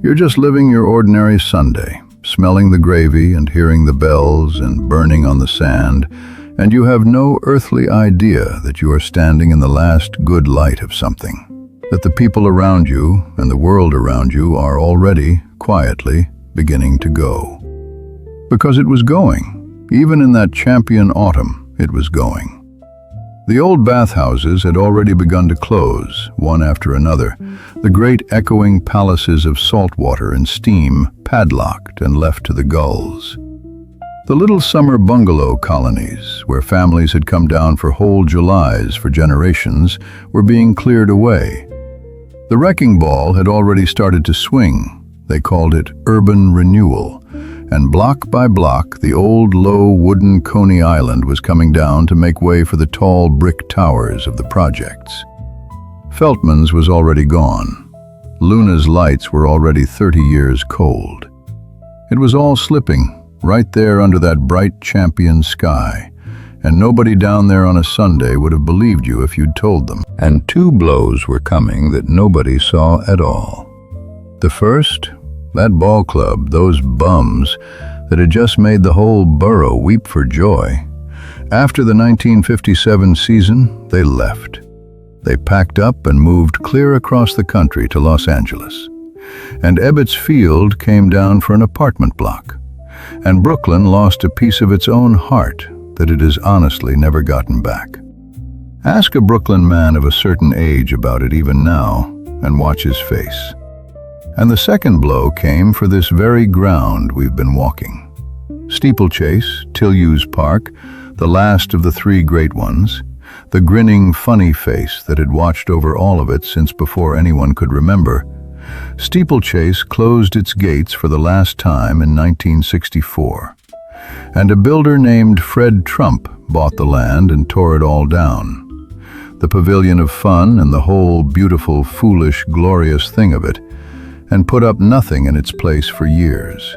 S1: You're just living your ordinary Sunday, smelling the gravy and hearing the bells and burning on the sand, and you have no earthly idea that you are standing in the last good light of something, that the people around you and the world around you are already, quietly, beginning to go. Because it was going. Even in that champion autumn, it was going. The old bathhouses had already begun to close, one after another, the great echoing palaces of salt water and steam padlocked and left to the gulls. The little summer bungalow colonies, where families had come down for whole Julys for generations, were being cleared away. The wrecking ball had already started to swing. They called it urban renewal, and block by block the old low wooden Coney Island was coming down to make way for the tall brick towers of the projects. Feltman's was already gone. Luna's lights were already 30 years cold. It was all slipping, right there under that bright champion sky, and nobody down there on a Sunday would have believed you if you'd told them. And 2 blows were coming that nobody saw at all. The first, that ball club, those bums that had just made the whole borough weep for joy. After the 1957 season, they left. They packed up and moved clear across the country to Los Angeles. And Ebbets Field came down for an apartment block. And Brooklyn lost a piece of its own heart that it has honestly never gotten back. Ask a Brooklyn man of a certain age about it even now, and watch his face. And the second blow came for this very ground we've been walking. Steeplechase, Tilleu's Park, the last of the 3 great ones, the grinning, funny face that had watched over all of it since before anyone could remember. Steeplechase closed its gates for the last time in 1964, and a builder named Fred Trump bought the land and tore it all down. The Pavilion of Fun and the whole beautiful, foolish, glorious thing of it, and put up nothing in its place for years.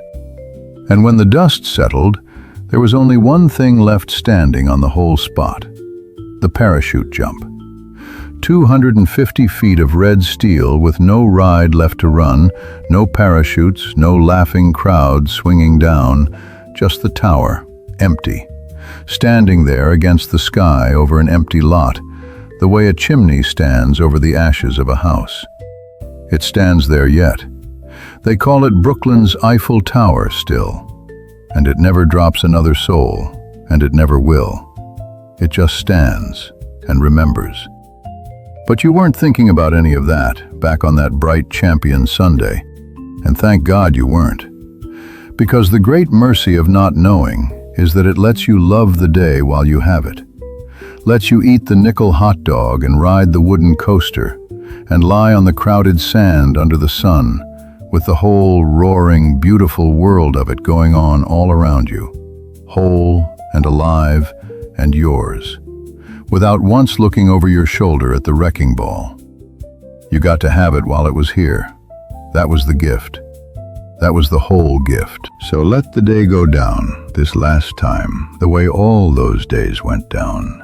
S1: And when the dust settled, there was only one thing left standing on the whole spot: the parachute jump. 250 feet of red steel with no ride left to run, no parachutes, no laughing crowds swinging down, just the tower, empty, standing there against the sky over an empty lot, the way a chimney stands over the ashes of a house. It stands there yet. They call it Brooklyn's Eiffel Tower still, and it never drops another soul, and it never will. It just stands and remembers. But you weren't thinking about any of that back on that bright champion Sunday, and thank God you weren't. Because the great mercy of not knowing is that it lets you love the day while you have it. Lets you eat the nickel hot dog and ride the wooden coaster and lie on the crowded sand under the sun with the whole roaring, beautiful world of it going on all around you, whole and alive and yours, without once looking over your shoulder at the wrecking ball. You got to have it while it was here. That was the gift. That was the whole gift. So let the day go down, this last time, the way all those days went down.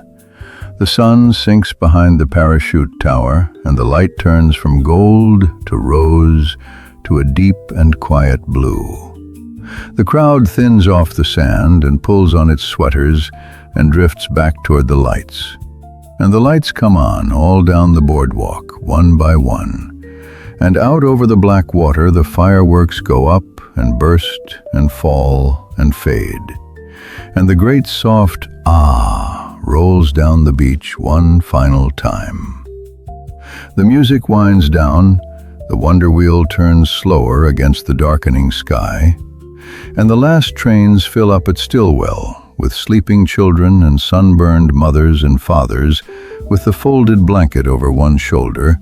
S1: The sun sinks behind the parachute tower, and the light turns from gold to rose to a deep and quiet blue. The crowd thins off the sand and pulls on its sweaters and drifts back toward the lights. And the lights come on all down the boardwalk, one by one. And out over the black water the fireworks go up and burst and fall and fade. And the great soft ah rolls down the beach one final time. The music winds down, the wonder wheel turns slower against the darkening sky, and the last trains fill up at Stillwell with sleeping children and sunburned mothers and fathers with the folded blanket over one shoulder,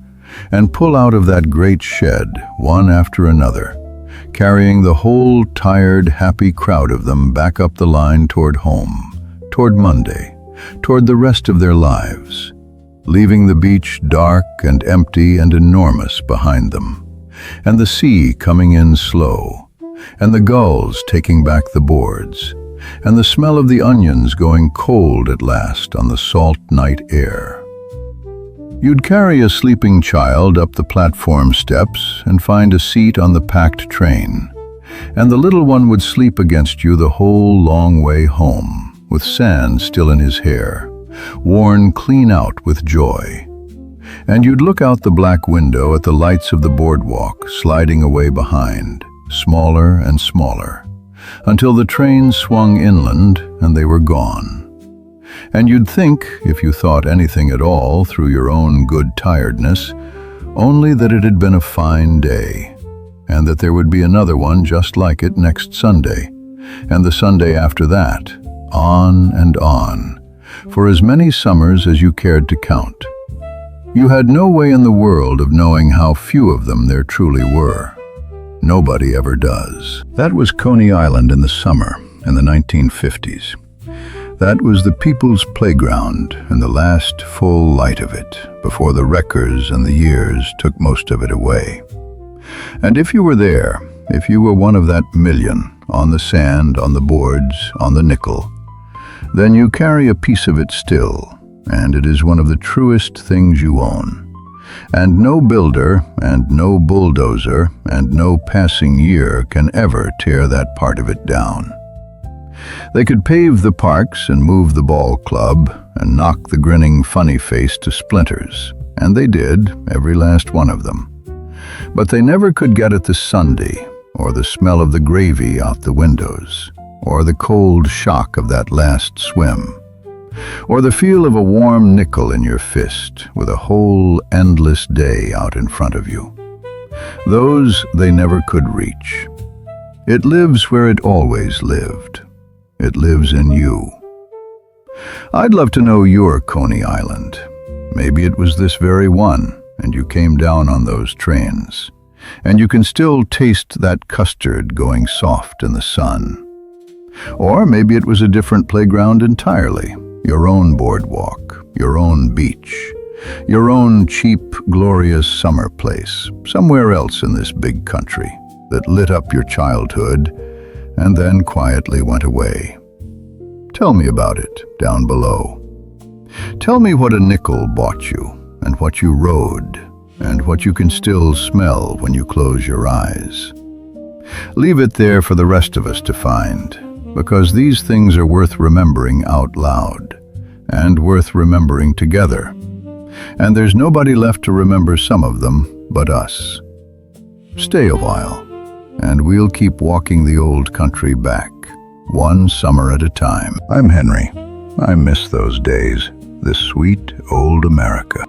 S1: and pull out of that great shed, one after another, carrying the whole tired, happy crowd of them back up the line toward home, toward Monday, toward the rest of their lives, leaving the beach dark and empty and enormous behind them, and the sea coming in slow, and the gulls taking back the boards, and the smell of the onions going cold at last on the salt night air. You'd carry a sleeping child up the platform steps and find a seat on the packed train, and the little one would sleep against you the whole long way home, with sand still in his hair, worn clean out with joy. And you'd look out the black window at the lights of the boardwalk sliding away behind, smaller and smaller, until the train swung inland and they were gone. And you'd think, if you thought anything at all through your own good tiredness, only that it had been a fine day, and that there would be another one just like it next Sunday, and the Sunday after that, on and on, for as many summers as you cared to count. You had no way in the world of knowing how few of them there truly were. Nobody ever does. That was Coney Island in the summer, in the 1950s. That was the people's playground and the last full light of it, before the wreckers and the years took most of it away. And if you were there, if you were one of that million, on the sand, on the boards, on the nickel, then you carry a piece of it still, and it is one of the truest things you own. And no builder, and no bulldozer, and no passing year can ever tear that part of it down. They could pave the parks and move the ball club and knock the grinning funny face to splinters, and they did, every last one of them. But they never could get at the Sunday, or the smell of the gravy out the windows, or the cold shock of that last swim, or the feel of a warm nickel in your fist with a whole endless day out in front of you. Those they never could reach. It lives where it always lived. It lives in you. I'd love to know your Coney Island. Maybe it was this very one, and you came down on those trains, and you can still taste that custard going soft in the sun. Or maybe it was a different playground entirely, your own boardwalk, your own beach, your own cheap, glorious summer place, somewhere else in this big country that lit up your childhood and then quietly went away. Tell me about it down below. Tell me what a nickel bought you and what you rode, and what you can still smell when you close your eyes. Leave it there for the rest of us to find, because these things are worth remembering out loud, and worth remembering together. And there's nobody left to remember some of them but us. Stay a while, and we'll keep walking the old country back, one summer at a time. I'm Henry. I miss those days, this sweet old America.